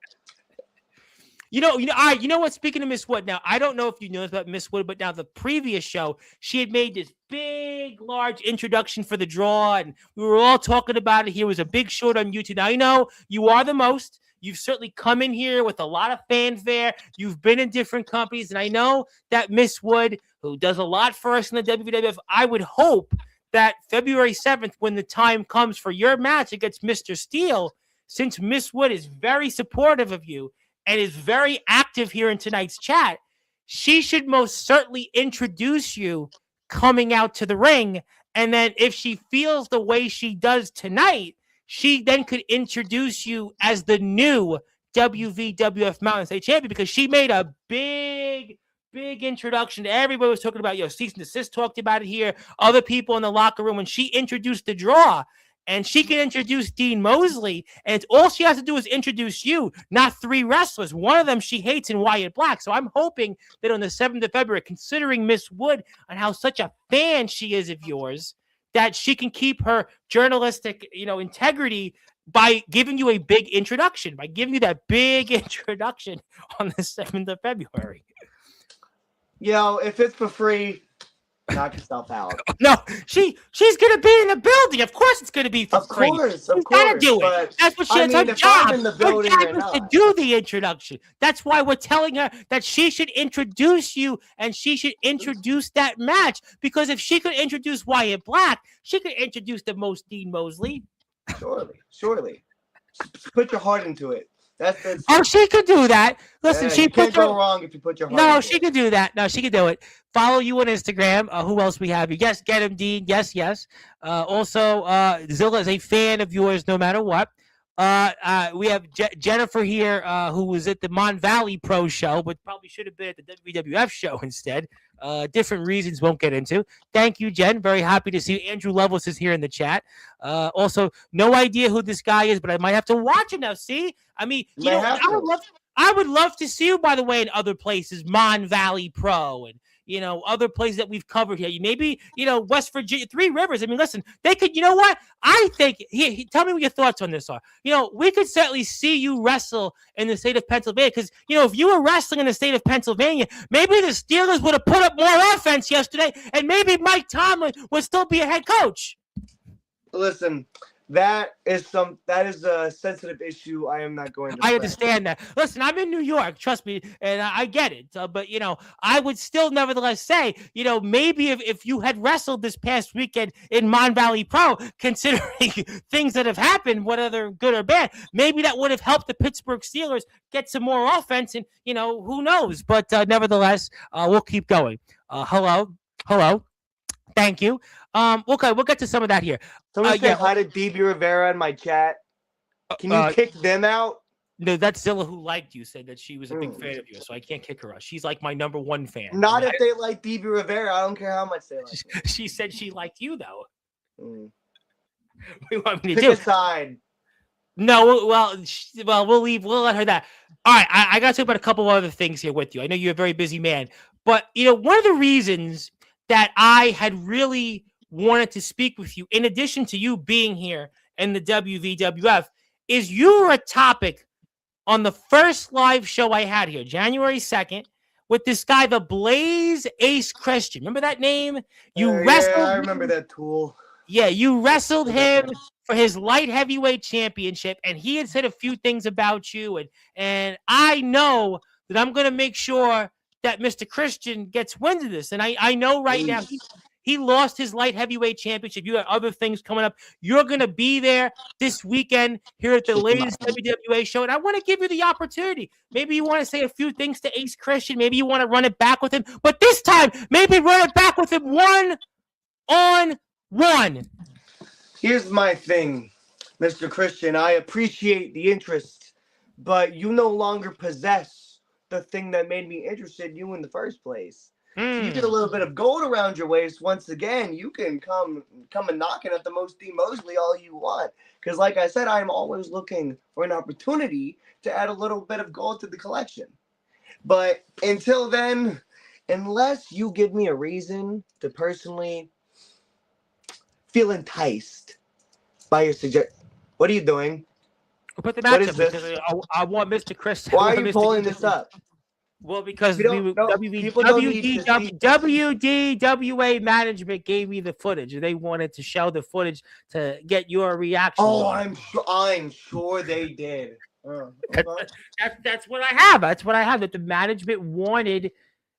You know what? Speaking of Miss Wood, now I don't know if you know about Miss Wood, but now the previous show, she had made this big, large introduction for the draw, and we were all talking about it. Here was a big short on YouTube. Now, you are the most. You've certainly come in here with a lot of fanfare. You've been in different companies, and I know that Miss Wood, who does a lot for us in the WWF, I would hope that February 7th, when the time comes for your match against Mr. Steele, since Miss Wood is very supportive of you and is very active here in tonight's chat, she should most certainly introduce you coming out to the ring. And then if she feels the way she does tonight, she then could introduce you as the new WWF Mountain State Champion, because she made a big introduction. Everybody was talking about, Cease and Desist talked about it here. Other people in the locker room, when she introduced the draw, and she can introduce Dean Moseley, and all she has to do is introduce you, not three wrestlers. One of them she hates in Wyatt Black. So I'm hoping that on the 7th of February, considering Miss Wood and how such a fan she is of yours, that she can keep her journalistic, integrity by giving you a big introduction, on the 7th of February. If it's for free, knock yourself out. No, she's gonna be in the building. Of course, it's gonna be for free. Of course, gotta do it. That's what she has her job. Her job is to do the introduction. That's why we're telling her that she should introduce you and she should introduce that match. Because if she could introduce Wyatt Black, she could introduce the most Dean Moseley. Surely. Put your heart into it. That's Oh, she could do that. Listen, she you can't put go wrong if you put your heart No, into she it. could do that. No, she could do it. Follow you on Instagram. Who else we have? Yes, Get Him Dean. Yes, yes. Also, Zilla is a fan of yours no matter what. We have Jennifer here, who was at the Mon Valley Pro show, but probably should have been at the WWF show instead. Different reasons won't get into. Thank you, Jen. Very happy to see you. Andrew Lovelace is here in the chat. Also, no idea who this guy is, but I might have to watch him now. See, I mean, you know, I would love to see you, by the way, in other places, Mon Valley Pro and, you know, other places that we've covered here. Maybe, you know, West Virginia, Three Rivers. I mean, listen, they could, you know what? I think, tell me what your thoughts on this are. You know, we could certainly see you wrestle in the state of Pennsylvania because, you know, if you were wrestling in the state of Pennsylvania, maybe the Steelers would have put up more offense yesterday and maybe Mike Tomlin would still be a head coach. Listen, that is a sensitive issue. I am not going to. I understand that. Listen, I'm in New York, trust me, and I get it. But, you know, I would still nevertheless say, you know, maybe if you had wrestled this past weekend in Mon Valley Pro, considering things that have happened, whether they're good or bad, maybe that would have helped the Pittsburgh Steelers get some more offense. And, you know, who knows? But nevertheless, we'll keep going. Hello. Thank you. Okay, we'll get to some of that here. Someone say hi to DB Rivera in my chat. Can you kick them out? No, that's Zilla who liked you, said that she was a big fan of you, so I can't kick her out. She's like my number one fan. Not if they like DB Rivera. I don't care how much they like him. She said she liked you, though. What do you want me to Pick do? a side. No, well, we'll leave. We'll let her that. All right, I got to talk about a couple of other things here with you. I know you're a very busy man, but, you know, one of the reasons that I had really wanted to speak with you, in addition to you being here in the WVWF, is you were a topic on the first live show I had here, January 2nd, with this guy, the Blaze Ace Christian. Remember that name? You wrestled. Yeah, I remember that tool. Yeah, you wrestled him for his light heavyweight championship, and he had said a few things about you, and I know that I'm going to make sure that Mr. Christian gets wind of this. And I know right now he lost his light heavyweight championship. You have other things coming up. You're going to be there this weekend here at the latest WWA show. And I want to give you the opportunity. Maybe you want to say a few things to Ace Christian. Maybe you want to run it back with him. But this time, maybe run it back with him one-on-one. Here's my thing, Mr. Christian. I appreciate the interest, but you no longer possess the thing that made me interested in you in the first place. So you get a little bit of gold around your waist. Once again, you can come and knocking at the most D Moseley all you want. Because like I said, I'm always looking for an opportunity to add a little bit of gold to the collection. But until then, unless you give me a reason to personally feel enticed by your suggestion, what are you doing? Put the What matchup is this? because I want Mr. Christian. Why are you pulling this up? Well, because WDWA management gave me the footage. They wanted to show the footage to get your reaction. Oh, I'm sure they did. That's what I have. That's what I have. That the management wanted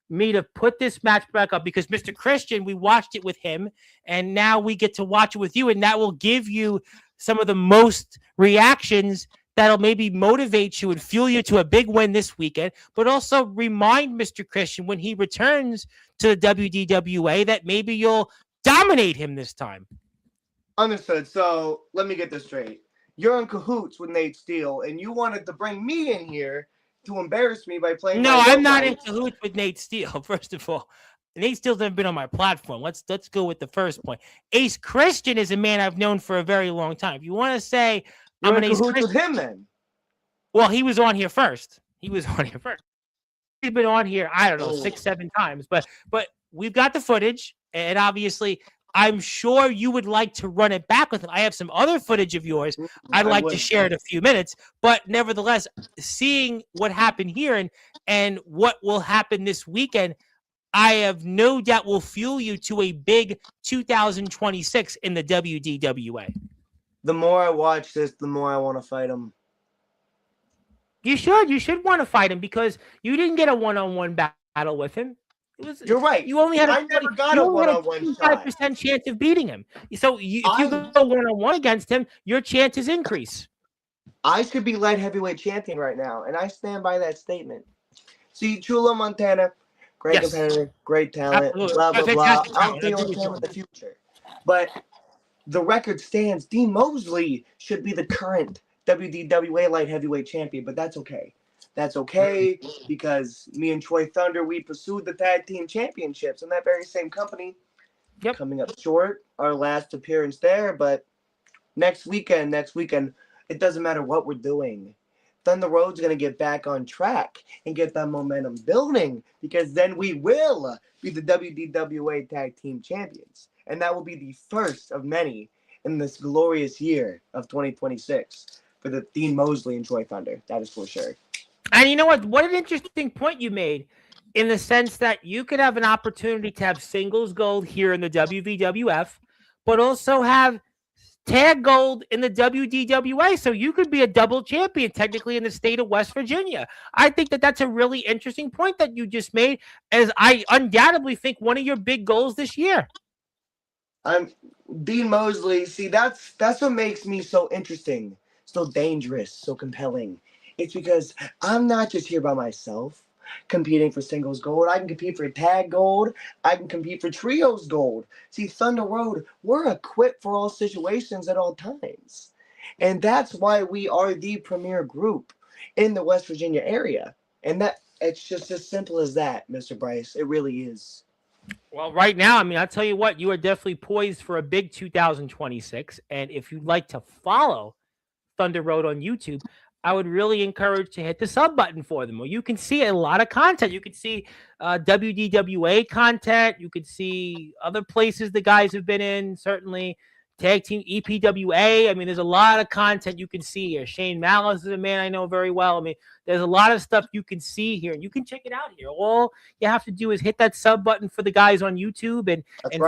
me to put this match back up because Mr. Christian, we watched it with him, and now we get to watch it with you, and that will give you some of the most reactions that'll maybe motivate you and fuel you to a big win this weekend, but also remind Mr. Christian when he returns to the WDWA that maybe you'll dominate him this time. Understood. So let me get this straight. You're in cahoots with Nate Steele, and you wanted to bring me in here to embarrass me by playing. No, I'm not in cahoots with Nate Steele, first of all. Nate Steele's never been on my platform. Let's go with the first point. Ace Christian is a man I've known for a very long time. If you want to say I'm an in Ace cahoots Christian, with him then. Well, he was on here first. He's been on here, I don't know, 6-7 times. But we've got the footage, and obviously I'm sure you would like to run it back with him. I have some other footage of yours I'd like to share in a few minutes. But nevertheless, seeing what happened here and what will happen this weekend, I have no doubt will fuel you to a big 2026 in the WDWA. The more I watch this, the more I want to fight him. You should want to fight him because you didn't get a one-on-one battle with him. You're right. You only had I never got a one-on-one shot. 25% chance of beating him. So if you go one-on-one against him, your chances increase. I should be light heavyweight champion right now, and I stand by that statement. See, Chulo Montana, great Yes, competitor, great talent, absolutely. blah, blah, blah. Fantastic I don't talent. I deal agree with with him you. in the future. But the record stands. Dean Moseley should be the current WDWA light heavyweight champion, but that's okay. That's okay because me and Troy Thunder, we pursued the tag team championships in that very same company. Yep. Coming up short, our last appearance there, but next weekend, it doesn't matter what we're doing. Thunder Road's going to get back on track and get that momentum building because then we will be the WDWA Tag Team Champions. And that will be the first of many in this glorious year of 2026 for the Dean Moseley and Troy Thunder. That is for sure. And you know what? What an interesting point you made in the sense that you could have an opportunity to have singles gold here in the WVWF, but also have tag gold in the WDWA. So you could be a double champion technically in the state of West Virginia. I think that that's a really interesting point that you just made, as I undoubtedly think one of your big goals this year. I'm Dean Moseley. See, that's what makes me so interesting, so dangerous, so compelling. It's because I'm not just here by myself competing for singles gold. I can compete for tag gold. I can compete for trios gold. See, Thunder Road, we're equipped for all situations at all times. And that's why we are the premier group in the West Virginia area. And that it's just as simple as that, Mr. Bryce. It really is. Well, right now, I mean, I'll tell you what, you are definitely poised for a big 2026. And if you'd like to follow Thunder Road on YouTube, I would really encourage to hit the sub button for them. Well, you can see a lot of content. You can see WDWA content. You could see other places the guys have been in, certainly tag team EPWA. I mean, there's a lot of content you can see here. Shane Malice is a man I know very well. I mean, there's a lot of stuff you can see here, and you can check it out here. All you have to do is hit that sub button for the guys on YouTube and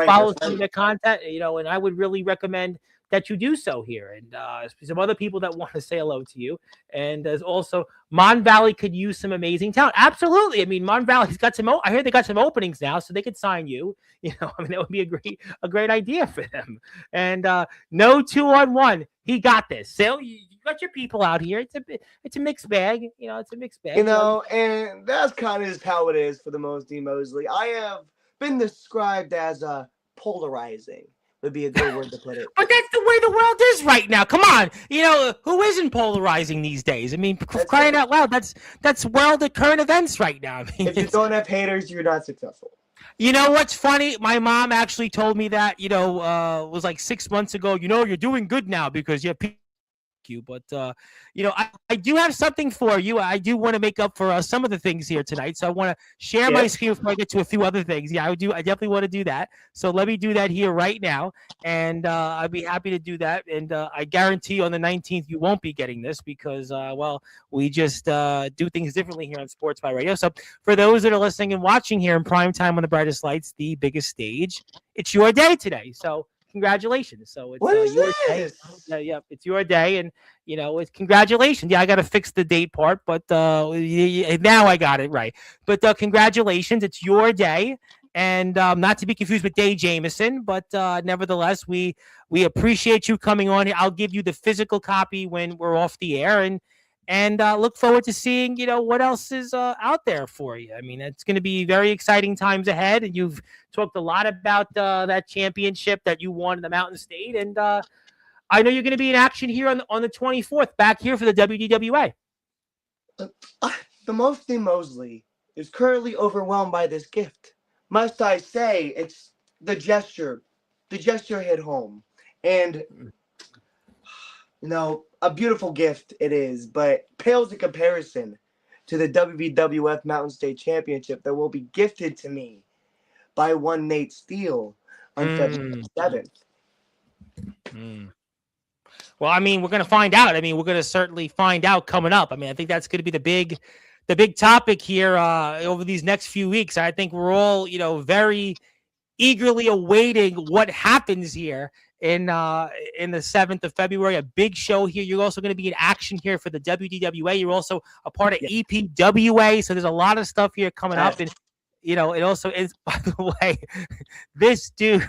follow some of their content, you know, and I would really recommend that you do so here. And some other people that want to say hello to you. And there's also Mon Valley could use some amazing talent. Absolutely. I mean, Mon Valley's got some, I hear they got some openings now, so they could sign you. You know, I mean, that would be a great idea for them. And no 2-on-1. He got this. So you got your people out here. It's a mixed bag. You know, it's a mixed bag. You know, and that's kind of just how it is for the most Dean Moseley. I have been described as polarizing. Would be a good word to put it. But that's the way the world is right now. Come on, you know who isn't polarizing these days? I mean, crying out loud, that's world of current events right now. I mean, if you don't have haters, you're not successful. You know what's funny? My mom actually told me that. You know, was like 6 months ago. You know, you're doing good now because you have people. But you know, I do have something for you. I do want to make up for some of the things here tonight, so I want to share my screen before I get to a few other things. Yeah, I definitely want to do that. So let me do that here right now, and I'd be happy to do that. And I guarantee on the 19th you won't be getting this because well, we just do things differently here on Sportzwire Radio. So for those that are listening and watching here in prime time on the brightest lights, the biggest stage, it's your day today. So congratulations. So it's what is your this? day. Yeah, it's your day, and you know, it's congratulations. Yeah, I got to fix the date part, but now I got it right. But congratulations, it's your day, and not to be confused with Day Jameson, but nevertheless, we appreciate you coming on here. I'll give you the physical copy when we're off the air, and look forward to seeing, you know, what else is out there for you. I mean, it's going to be very exciting times ahead, and you've talked a lot about that championship that you won in the Mountain State, and I know you're going to be in action here on the 24th, back here for the WDWA. The most Dean Moseley is currently overwhelmed by this gift. Must I say, it's the gesture. The gesture hit home, and you know, a beautiful gift it is, but pales in comparison to the WWF Mountain State Championship that will be gifted to me by one Nate Steele on February 7th. Well, I mean, we're going to find out. I mean, we're going to certainly find out coming up. I mean, I think that's going to be the big topic here over these next few weeks. I think we're all, you know, very eagerly awaiting what happens here in the 7th of February, a big show here. You're also going to be in action here for the WDWA. You're also a part of EPWA. So there's a lot of stuff here coming up. And, you know, it also is, by the way, this dude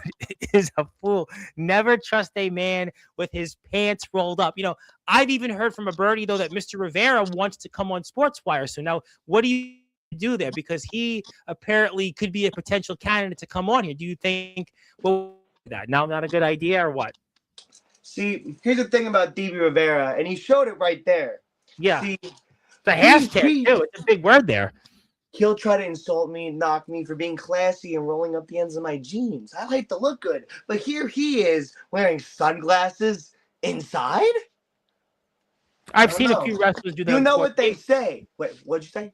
is a fool. Never trust a man with his pants rolled up. You know, I've even heard from a birdie, though, that Mr. Rivera wants to come on Sportswire. So now what do you do there? Because he apparently could be a potential candidate to come on here. Do you think, well, that now not a good idea or what? See, here's the thing about DB Rivera, and he showed it right there. Yeah. See, It's a hashtag, too. It's a big word there. He'll try to insult me and knock me for being classy and rolling up the ends of my jeans. I like to look good. But here he is wearing sunglasses inside? I've seen a few wrestlers do that. You know what they say. Wait, what'd you say?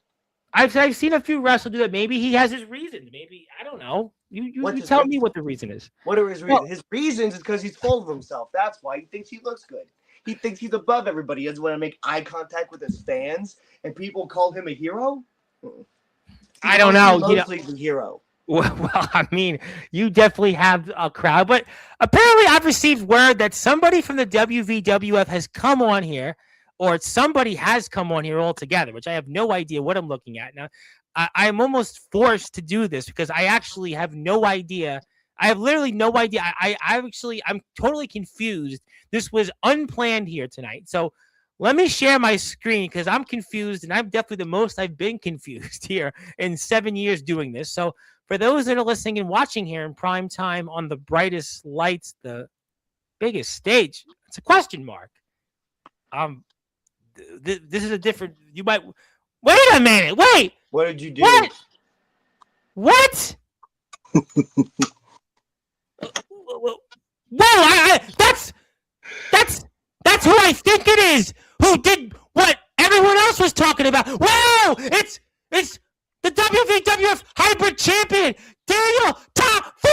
I've seen a few wrestlers do that. Maybe he has his reasons. Maybe, I don't know. You tell me what the reason is. What are his reasons? Well, his reasons is because he's full of himself. That's why he thinks he looks good. He thinks he's above everybody. He doesn't want to make eye contact with his fans. And people call him a hero? I don't know. Moseley's a hero. Well, I mean, you definitely have a crowd. But apparently I've received word that somebody from the WVWF has come on here, or somebody has come on here altogether, which I have no idea what I'm looking at. Now, I'm almost forced to do this because I actually have no idea. I have literally no idea. I'm totally confused. This was unplanned here tonight. So let me share my screen because I'm confused, and I'm definitely the most I've been confused here in 7 years doing this. So for those that are listening and watching here in prime time on the brightest lights, the biggest stage, it's a question mark. This is a different. You might wait a minute. Wait. What did you do? What? Whoa! That's who I think it is. Who did what everyone else was talking about? Whoa! It's the WVWF Hybrid Champion, Daniel Tafua!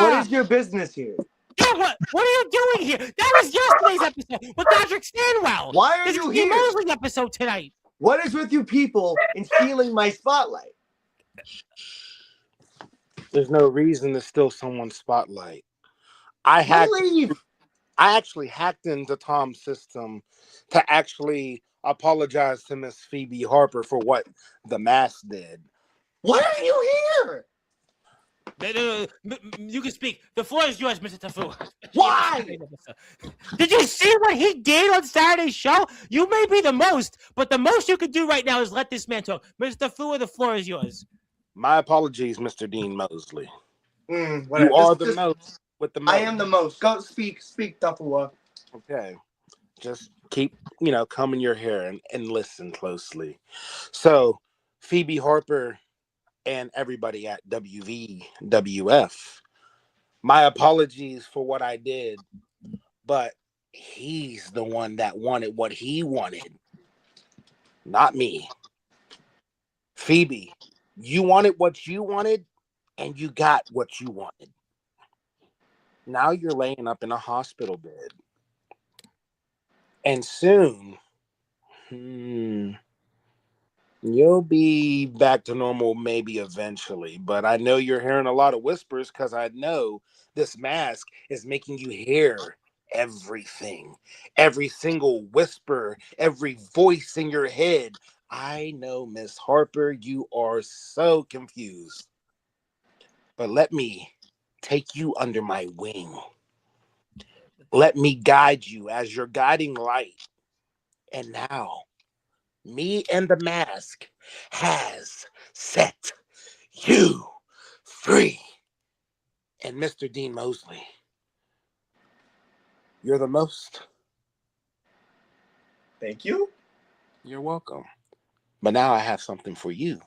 What is your business here? Yeah, what are you doing here? That was yesterday's episode with Patrick Stanwell. Why are you here? This is the Moseley episode tonight. What is with you people in stealing my spotlight? There's no reason to steal someone's spotlight. I actually hacked into Tom's system to actually apologize to Miss Phoebe Harper for what the mask did. Why are you here? You can speak. The floor is yours, Mr. Tafua. Why? Did you see what he did on Saturday's show? You may be the most, but the most you could do right now is let this man talk. Mr. Tafua, the floor is yours. My apologies, Mr. Dean Moseley. You are the most with the most. I am the most. Go speak, Tafua. Okay. Just keep, combing your hair and listen closely. So, Phoebe Harper and everybody at WVWF, my apologies for what I did, but he's the one that wanted what he wanted, not me. Phoebe, you wanted what you wanted, and you got what you wanted. Now you're laying up in a hospital bed. And soon, you'll be back to normal maybe eventually. But I know you're hearing a lot of whispers because I know this mask is making you hear everything. Every single whisper, every voice in your head. I know, Miss Harper, you are so confused. But let me take you under my wing. Let me guide you as your guiding light. And now, me and the mask has set you free. And Mr. Dean Moseley, you're the most. Thank you. You're welcome. But now I have something for you.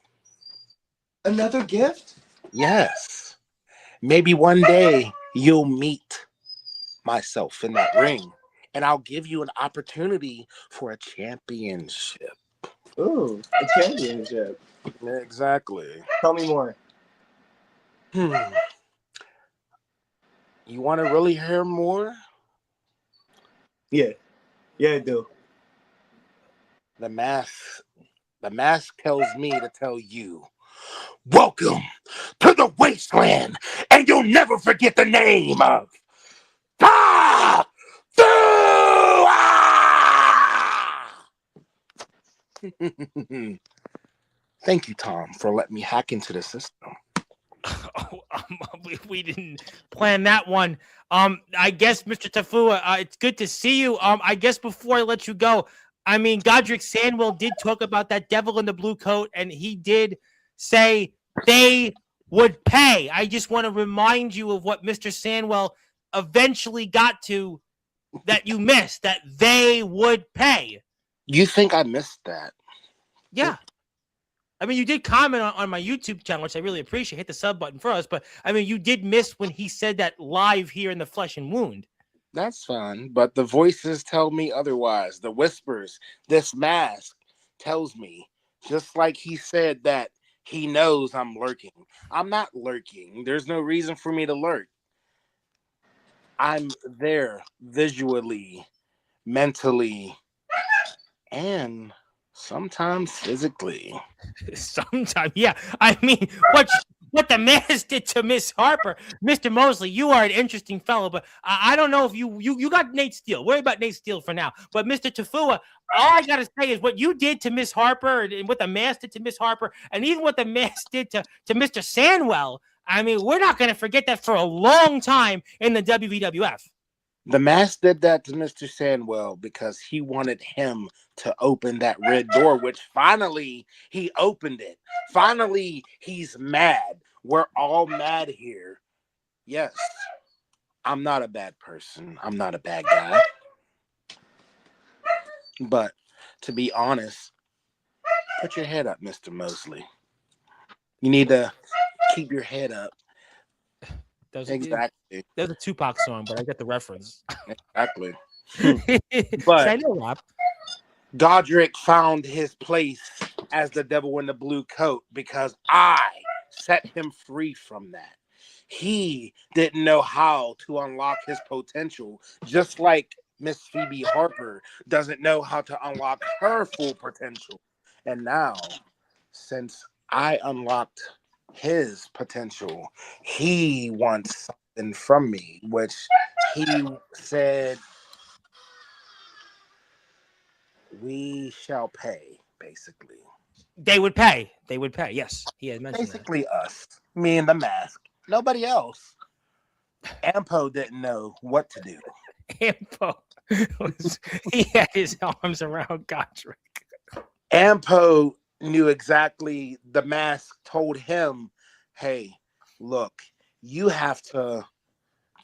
Another gift? Yes. Maybe one day you'll meet myself in that ring, and I'll give you an opportunity for a championship. Ooh, a championship. Exactly. Tell me more. You want to really hear more? Yeah, I do. The mask tells me to tell you, welcome to the wasteland, and you'll never forget the name of Tafua! Thank you, Tom, for letting me hack into the system. we didn't plan that one. I guess, Mr. Tafua, it's good to see you. I guess before I let you go, I mean, Godric Sandwell did talk about that devil in the blue coat, and he did say they would pay. I just want to remind you of what Mr. Sandwell eventually got to that you missed, that they would pay. You think I missed that? Yeah. I mean, you did comment on my YouTube channel, which I really appreciate. Hit the sub button for us. But, I mean, you did miss when he said that live here in the Flesh and Wound. That's fine, but the voices tell me otherwise. The whispers, this mask tells me, just like he said that he knows I'm lurking. I'm not lurking. There's no reason for me to lurk. I'm there visually, mentally, and sometimes physically. Sometimes, yeah. I mean, what the mask did to Miss Harper, Mr. Moseley, you are an interesting fellow, but I don't know if you got Nate Steele. Worry about Nate Steele for now. But Mr. Tafua, all I gotta say is what you did to Miss Harper and what the mask did to Miss Harper, and even what the mask did to Mr. Sandwell. I mean, we're not gonna forget that for a long time in the WWF. The mask did that to Mr. Sandwell because he wanted him to open that red door, which finally he opened it. Finally, he's mad. We're all mad here. Yes, I'm not a bad person. I'm not a bad guy. But to be honest, put your head up, Mr. Moseley. You need to keep your head up. Exactly. There's a Tupac song, but I get the reference. Exactly. But I know, Rob. Godric found his place as the devil in the blue coat because I set him free from that. He didn't know how to unlock his potential, just like Miss Phoebe Harper doesn't know how to unlock her full potential. And now, since I unlocked his potential, he wants something from me, which he said we shall pay, basically. They would pay. Yes, he had mentioned basically that. Us, me and the mask, nobody else. Ampo didn't know what to do. Ampo he had his arms around Godric. Ampo knew exactly. The mask told him, hey, look, you have to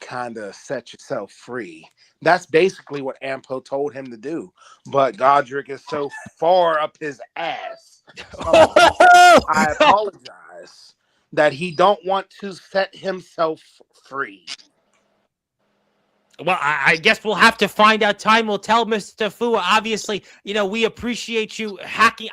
kind of set yourself free. That's basically what Ampo told him to do. But Godric is so far up his ass. I apologize that he don't want to set himself free. Well, I guess we'll have to find out. Time will tell, Mr. Tafua. Obviously, we appreciate you hacking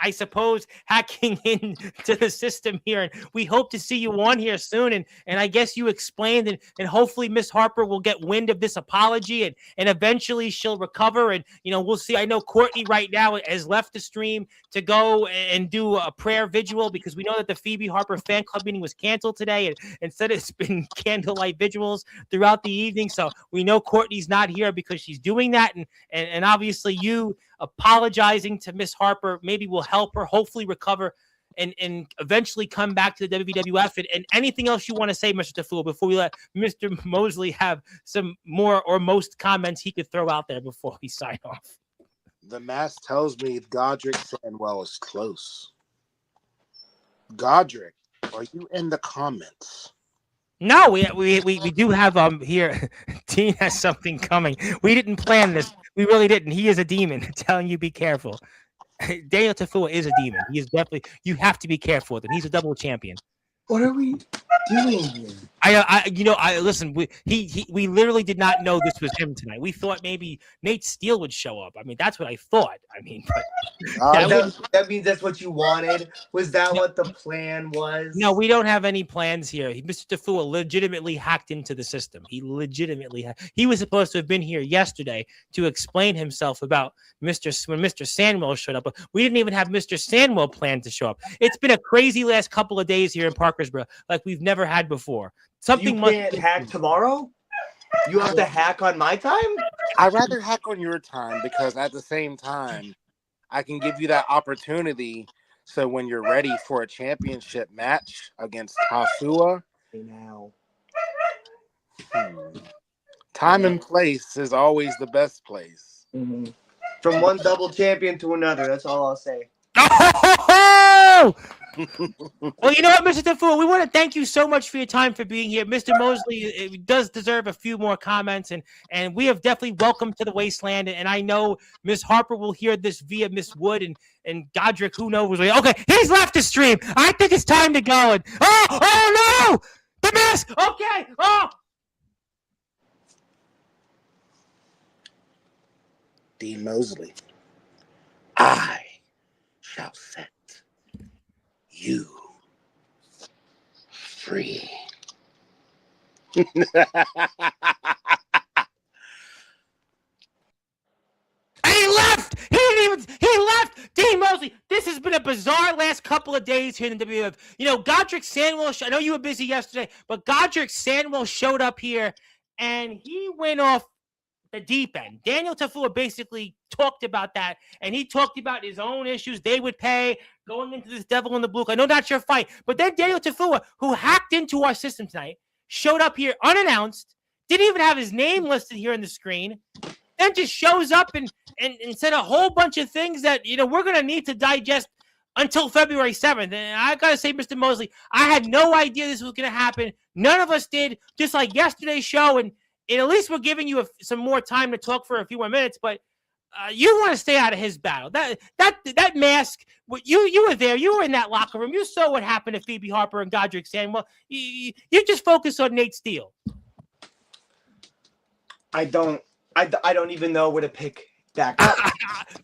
into the system here. And we hope to see you on here soon. And I guess you explained, and hopefully Miss Harper will get wind of this apology and eventually she'll recover. And, we'll see. I know Courtney right now has left the stream to go and do a prayer vigil because we know that the Phoebe Harper fan club meeting was canceled today. And instead it's been candlelight vigils throughout the evening. So we know Courtney's not here because she's doing that, and obviously you apologizing to Miss Harper maybe will help her hopefully recover and eventually come back to the WWF. And anything else you want to say, Mr. Tafua, before we let Mr. Moseley have some more or most comments he could throw out there before we sign off? The mask tells me Godric Sandwell is close. Godric, are you in the comments? No, we do have here. Dean has something coming. We didn't plan this. We really didn't. He is a demon. telling you be careful. Daniel Tafua is a demon. He is definitely. You have to be careful with him. He's a double champion. What are we doing here? Listen. We literally did not know this was him tonight. We thought maybe Nate Steele would show up. I mean, that's what I thought. I mean, but that means that's what you wanted. Was that what the plan was? No, we don't have any plans here. Mr. Tafua legitimately hacked into the system. He was supposed to have been here yesterday to explain himself about when Mr. Sandwell showed up, but we didn't even have Mr. Sandwell planned to show up. It's been a crazy last couple of days here in Parkersburg, like we've never had before. You can't hack tomorrow? You have to hack on my time? I'd rather hack on your time because at the same time, I can give you that opportunity. So when you're ready for a championship match against Tafua, now Time and place is always the best place. Mm-hmm. From one double champion to another. That's all I'll say. Oh! Well, you know what, Mr. Tafua, we want to thank you so much for your time for being here. Mr. Moseley does deserve a few more comments, and we have definitely welcomed to the wasteland. And I know Miss Harper will hear this via Miss Wood and Godric, who knows? Okay, he's left the stream. I think it's time to go. And oh no! The mask! Okay! Oh! Dean Moseley, I shall set you free. And he left. He left. Dean Moseley. This has been a bizarre last couple of days here in the WWF. You know, Godric Sandwell. I know you were busy yesterday, but Godric Sandwell showed up here, and he went off the deep end. Daniel Tafua basically talked about that, and he talked about his own issues they would pay going into this Devil in the Blue. I know that's your fight, but then Daniel Tafua, who hacked into our system tonight, showed up here unannounced, didn't even have his name listed here on the screen, then just shows up and said a whole bunch of things that, you know, we're going to need to digest until February 7th. And I got to say, Mr. Moseley, I had no idea this was going to happen. None of us did, just like yesterday's show. And at least we're giving you some more time to talk for a few more minutes, but you want to stay out of his battle. That mask, you were there. You were in that locker room. You saw what happened to Phoebe Harper and Godric Sandwell. You just focus on Nate Steele. I don't even know where to pick back up.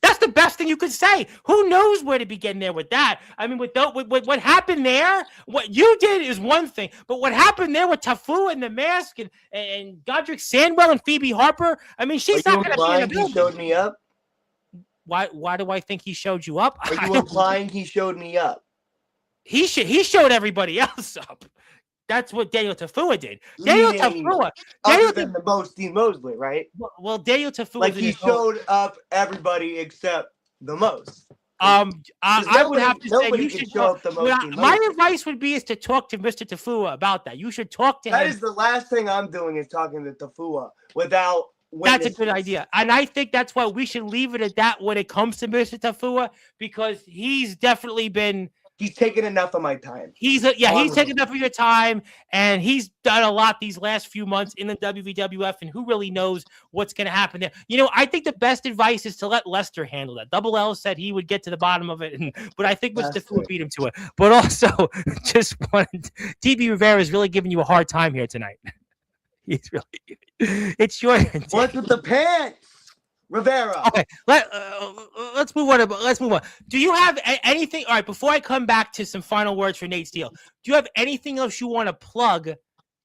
That's the best thing you could say. Who knows where to begin there with that? I mean, with what happened there, what you did is one thing, but what happened there with Tafua and the mask and Godric Sandwell and Phoebe Harper, I mean, she's not going to be in the building. He showed me up? Why do I think he showed you up? Are you implying he showed me up? He showed everybody else up. That's what Daniel Tafua did. Daniel Tafua. Other than the most Dean Moseley, right? Well, Daniel Tafua. Like he showed up everybody except the most. I would have to say you should show up the most. My advice would be is to talk to Mr. Tafua about that. You should talk to him. That is the last thing I'm doing is talking to Tafua without witnesses. That's a good idea. And I think that's why we should leave it at that when it comes to Mr. Tafua, because he's definitely been... He's taken enough of my time. He's taken enough of your time, and he's done a lot these last few months in the WWF, and who really knows what's going to happen there. You know, I think the best advice is to let Lester handle that. Double L said he would get to the bottom of it, but I think Mr. Tafua beat him to it. But also, just wanted, DB Rivera is really giving you a hard time here tonight. He's really, it's your... What's with the pants? Rivera. Okay, let's move on. Let's move on. Do you have anything? All right, before I come back to some final words for Nate Steele, do you have anything else you want to plug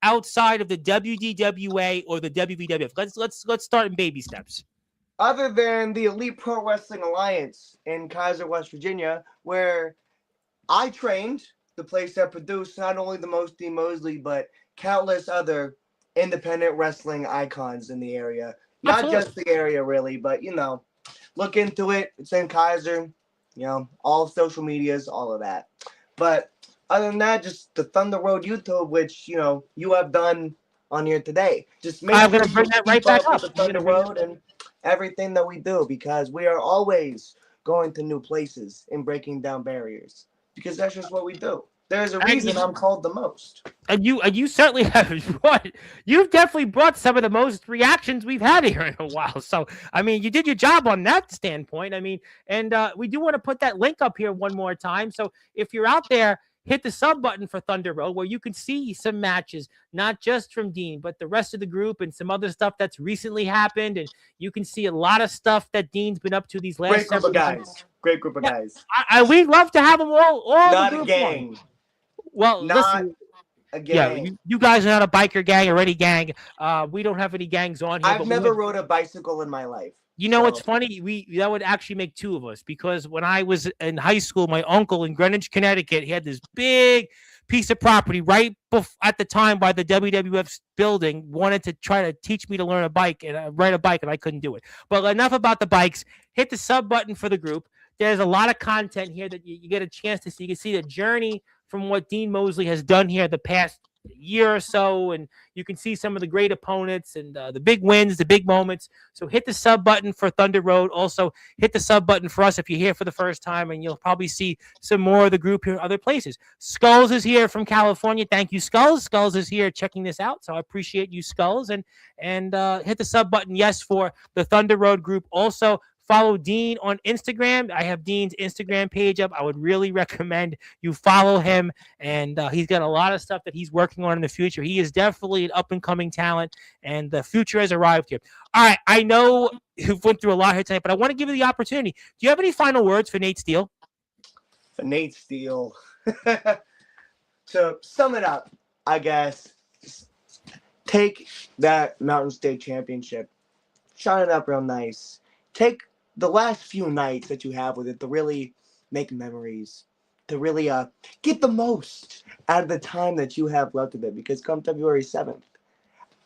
outside of the WDWA or the WWF? Let's start in baby steps. Other than the Elite Pro Wrestling Alliance in Kaiser, West Virginia, where I trained, the place that produced not only the most Dean Moseley, but countless other independent wrestling icons in the area. Not just the area, really, but, you know, look into it. It's in Kaiser, you know, all social medias, all of that. But other than that, just the Thunder Road YouTube, which, you know, you have done on here today. Just make I'm going to bring that right back up. The Thunder Road and everything that we do, because we are always going to new places and breaking down barriers, because that's just what we do. There's a reason I'm called the most. And you certainly have you've definitely brought some of the most reactions we've had here in a while. So, I mean, you did your job on that standpoint. I mean, and we do want to put that link up here one more time. So if you're out there, hit the sub button for Thunder Road, where you can see some matches, not just from Dean, but the rest of the group and some other stuff that's recently happened. And you can see a lot of stuff that Dean's been up to these last Great group of guys. Great group of guys. We'd love to have them all not a gang. One. Well, listen, a gang. Yeah, you guys are not a biker gang or any gang. We don't have any gangs on here. I've never rode a bicycle in my life. You know what's funny? That would actually make two of us, because when I was in high school, my uncle in Greenwich, Connecticut, he had this big piece of property right at the time by the WWF building, wanted to try to teach me to learn a bike and ride a bike, and I couldn't do it. But enough about the bikes. Hit the sub button for the group. There's a lot of content here that you get a chance to see. You can see the journey from what Dean Moseley has done here the past year or so, and you can see some of the great opponents and the big wins, the big moments. So hit the sub button for Thunder Road. Also hit the sub button for us if you're here for the first time, and you'll probably see some more of the group here in other places. Skulls is here from California. Thank you, Skulls. Skulls is here checking this out, so I appreciate you, Skulls. And hit the sub button, yes, for the Thunder Road group. Also, follow Dean on Instagram. I have Dean's Instagram page up. I would really recommend you follow him. And he's got a lot of stuff that he's working on in the future. He is definitely an up-and-coming talent, and the future has arrived here. All right, I know you've went through a lot here tonight, but I want to give you the opportunity. Do you have any final words for Nate Steele? For Nate Steele. To sum it up, I guess, take that Mountain State Championship, shine it up real nice. Take the last few nights that you have with it to really make memories, to really get the most out of the time that you have left of it. Because come February 7th,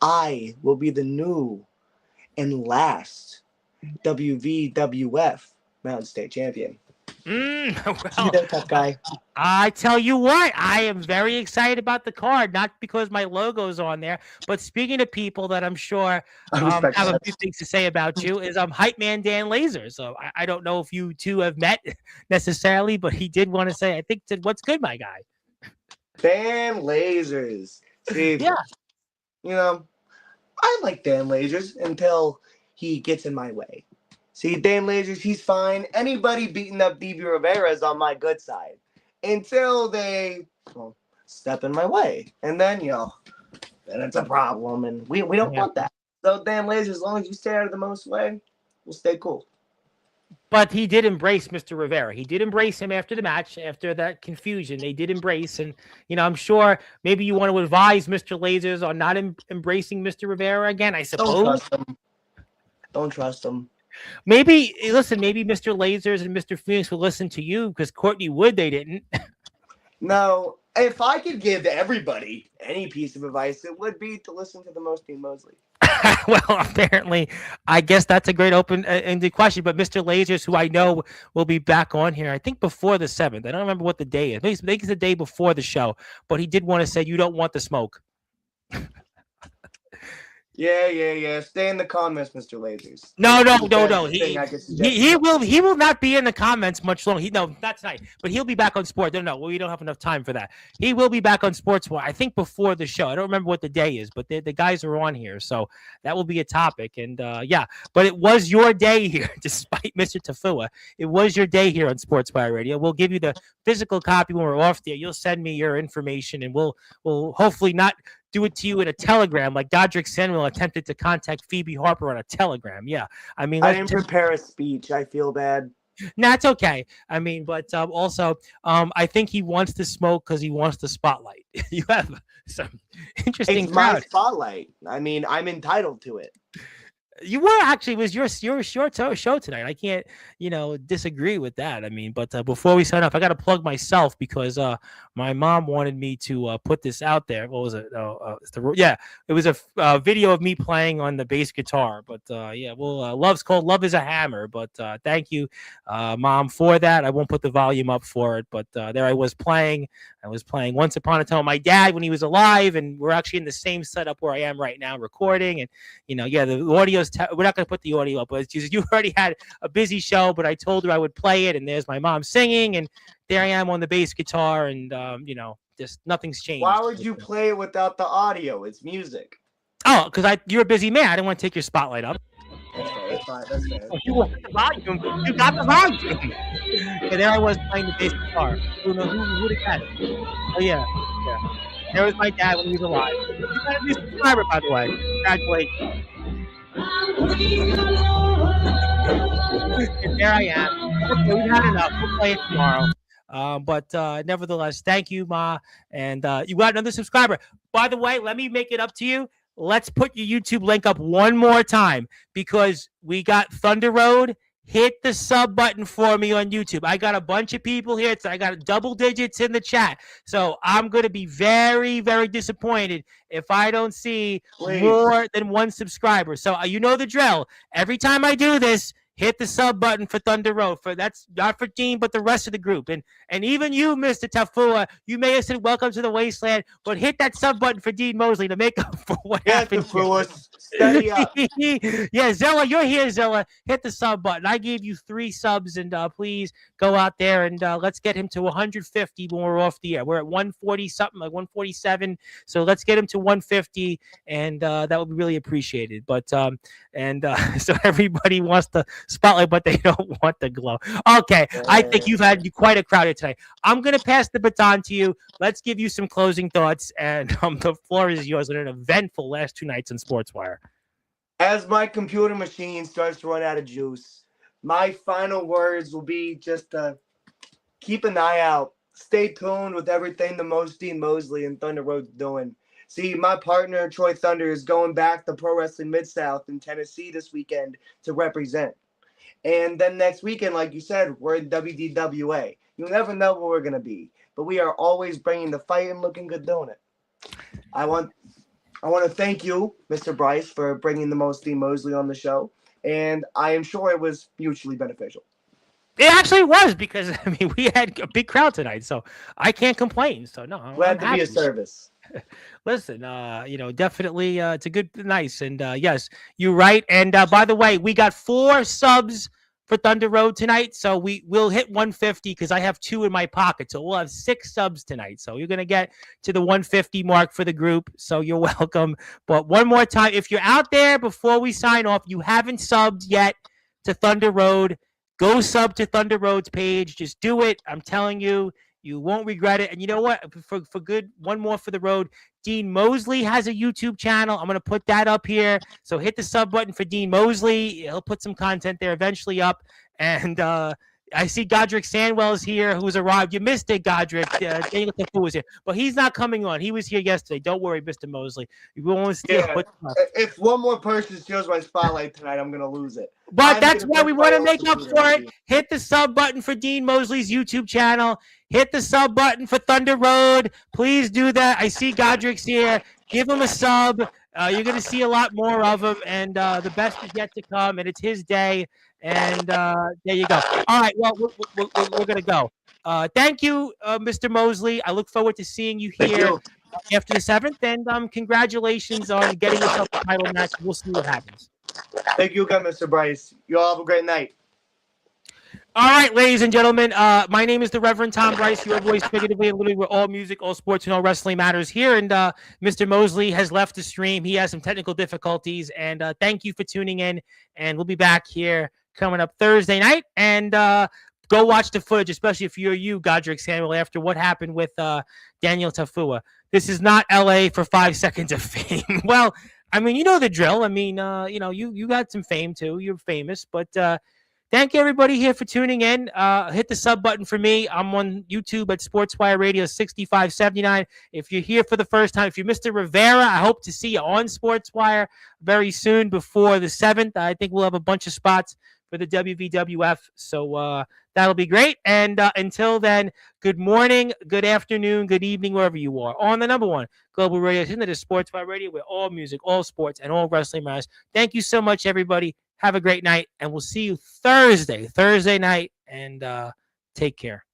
I will be the new and last WVWF Mountain State Champion. Well, Tough guy. I tell you what, I am very excited about the card, not because my logo's on there, but speaking of people that I'm sure have a few things to say about you, is Hype Man Dan Laser. So I don't know if you two have met necessarily, but he did want to say, I think, what's good, my guy? Dan Lasers. See, yeah. You know, I like Dan Lasers until he gets in my way. See, Dan Lasers, he's fine. Anybody beating up DB Rivera is on my good side. Until they step in my way. And then, then it's a problem. And we don't want that. So, Dan Lasers, as long as you stay out of the most way, we'll stay cool. But he did embrace Mr. Rivera. He did embrace him after the match, after that confusion. They did embrace. And, I'm sure maybe you want to advise Mr. Lasers on not embracing Mr. Rivera again, I suppose. Don't trust him. Don't trust him. Maybe Mr. Lasers and Mr. Phoenix will listen to you because Courtney Wood, they didn't. No, if I could give everybody any piece of advice, it would be to listen to the most Dean Moseley. Well, apparently, I guess that's a great open-ended question. But Mr. Lasers, who I know will be back on here, I think before the 7th. I don't remember what the day is. Maybe it's the day before the show. But he did want to say, you don't want the smoke. Yeah. Stay in the comments, Mr. Lasers. No. He will not be in the comments much longer. No, not tonight. But he'll be back on Sports. No, we don't have enough time for that. He will be back on Sportswire, I think, before the show. I don't remember what the day is, but the guys are on here, so that will be a topic. And but it was your day here, despite Mr. Tafua. It was your day here on Sportswire Radio. We'll give you the physical copy when we're off there. You'll send me your information, and we'll hopefully not do it to you in a telegram like Godric Samuel attempted to contact Phoebe Harper on a telegram. Yeah. I mean, I didn't prepare a speech. I feel bad. Nah, it's okay. I mean, but also, I think he wants to smoke because he wants the spotlight. You have some interesting It's my spotlight. I mean, I'm entitled to it. You were actually, it was your short show tonight. I can't, disagree with that. I mean, but before we sign off, I got to plug myself because my mom wanted me to put this out there. What was it? It was a video of me playing on the bass guitar. But Love's called Love is a Hammer. But thank you, Mom, for that. I won't put the volume up for it. But there I was playing. I was playing Once Upon a Time with my dad when he was alive. And we're actually in the same setup where I am right now recording. And, the audio's we're not going to put the audio up, but it's just, you already had a busy show, but I told her I would play it, and there's my mom singing, and there I am on the bass guitar, and just nothing's changed. Why would you play it without the audio? It's music. Oh, because you're a busy man. I didn't want to take your spotlight up. That's fair. You want the volume. You got the volume. And there I was playing the bass guitar. Who would have guessed? Oh, yeah. There was my dad when he was alive. You got a new subscriber, by the way. Congratulations. And there I am. Okay, we've had enough. We'll play it tomorrow. But nevertheless, thank you, Ma. And you got another subscriber. By the way, let me make it up to you. Let's put your YouTube link up one more time because we got Thunder Road. Hit the sub button for me on YouTube. I got a bunch of people here. I got double digits in the chat. So I'm going to be very, very disappointed if I don't see more than one subscriber. So you know the drill. Every time I do this, hit the sub button for Thunder Road. That's not for Dean, but the rest of the group. And even you, Mr. Tafua, you may have said welcome to the wasteland, but hit that sub button for Dean Moseley to make up for what happened. Tafua, steady up. Yeah, Zella, you're here, Zella. Hit the sub button. I gave you 3 subs, and please go out there and let's get him to 150 when we're off the air. We're at 140 something, like 147. So let's get him to 150, and that would be really appreciated. But so everybody wants the spotlight, but they don't want the glow. Okay, I think you've had quite a crowd here today. I'm gonna pass the baton to you. Let's give you some closing thoughts, and the floor is yours. On an eventful last 2 nights on Sportswire. As my computer machine starts to run out of juice, my final words will be just to keep an eye out. Stay tuned with everything the Dean Moseley and Thunder Road's doing. See, my partner, Troy Thunder, is going back to Pro Wrestling Mid-South in Tennessee this weekend to represent. And then next weekend, like you said, we're in WDWA. You'll never know where we're going to be, but we are always bringing the fight and looking good doing it. I want to thank you, Mr. Bryce, for bringing the Dean Moseley on the show, and I am sure it was mutually beneficial. It actually was, because I mean we had a big crowd tonight, so I can't complain. So no, glad to be of service. Listen, definitely it's a good, nice, and yes, you're right. And by the way, we got 4 subs for Thunder Road tonight, so we'll hit 150 because I have 2 in my pocket, so we'll have 6 subs tonight. So you're gonna get to the 150 mark for the group, so you're welcome. But one more time, if you're out there before we sign off, you haven't subbed yet to Thunder Road, go sub to Thunder Road's page. Just do it. I'm telling you, you won't regret it. And you know what? For good, one more for the road. Dean Moseley has a YouTube channel. I'm going to put that up here. So hit the sub button for Dean Moseley. He'll put some content there eventually up. And I see Godric Sandwell is here, who's arrived. You missed it, Godric. Daniel Tafu was here. But he's not coming on. He was here yesterday. Don't worry, Mr. Moseley. You won't steal. Yeah. If one more person steals my spotlight tonight, I'm going to lose it. But that's why we want to make up for it. Hit the sub button for Dean Moseley's YouTube channel. Hit the sub button for Thunder Road. Please do that. I see Godric's here. Give him a sub. You're going to see a lot more of him, and the best is yet to come, and it's his day. And there you go. All right, well, we're going to go. Thank you, Mr. Moseley. I look forward to seeing you here after the 7th, and congratulations on getting yourself a title match. We'll see what happens. Thank you again, Mr. Bryce. You all have a great night. All right, ladies and gentlemen, my name is the Reverend Tom Bryce, your voice figuratively and literally, where all music, all sports, and all wrestling matters here. And Mr. Moseley has left the stream. He has some technical difficulties. And thank you for tuning in. And we'll be back here coming up Thursday night. And go watch the footage, especially if you're Godric Samuel, after what happened with Daniel Tafua. This is not L.A. for 5 seconds of fame. Well, I mean, you know the drill. I mean, you got some fame, too. You're famous. But thank you, everybody, here for tuning in. Hit the sub button for me. I'm on YouTube at Sportswire Radio 6579. If you're here for the first time, if you're Mr. Rivera, I hope to see you on Sportswire very soon before the 7th. I think we'll have a bunch of spots for the WVWF. So that'll be great. And until then, good morning, good afternoon, good evening, wherever you are. On the number 1 global radio station, that is Sportswire Radio, where all music, all sports, and all wrestling matters. Thank you so much, everybody. Have a great night, and we'll see you Thursday night, and take care.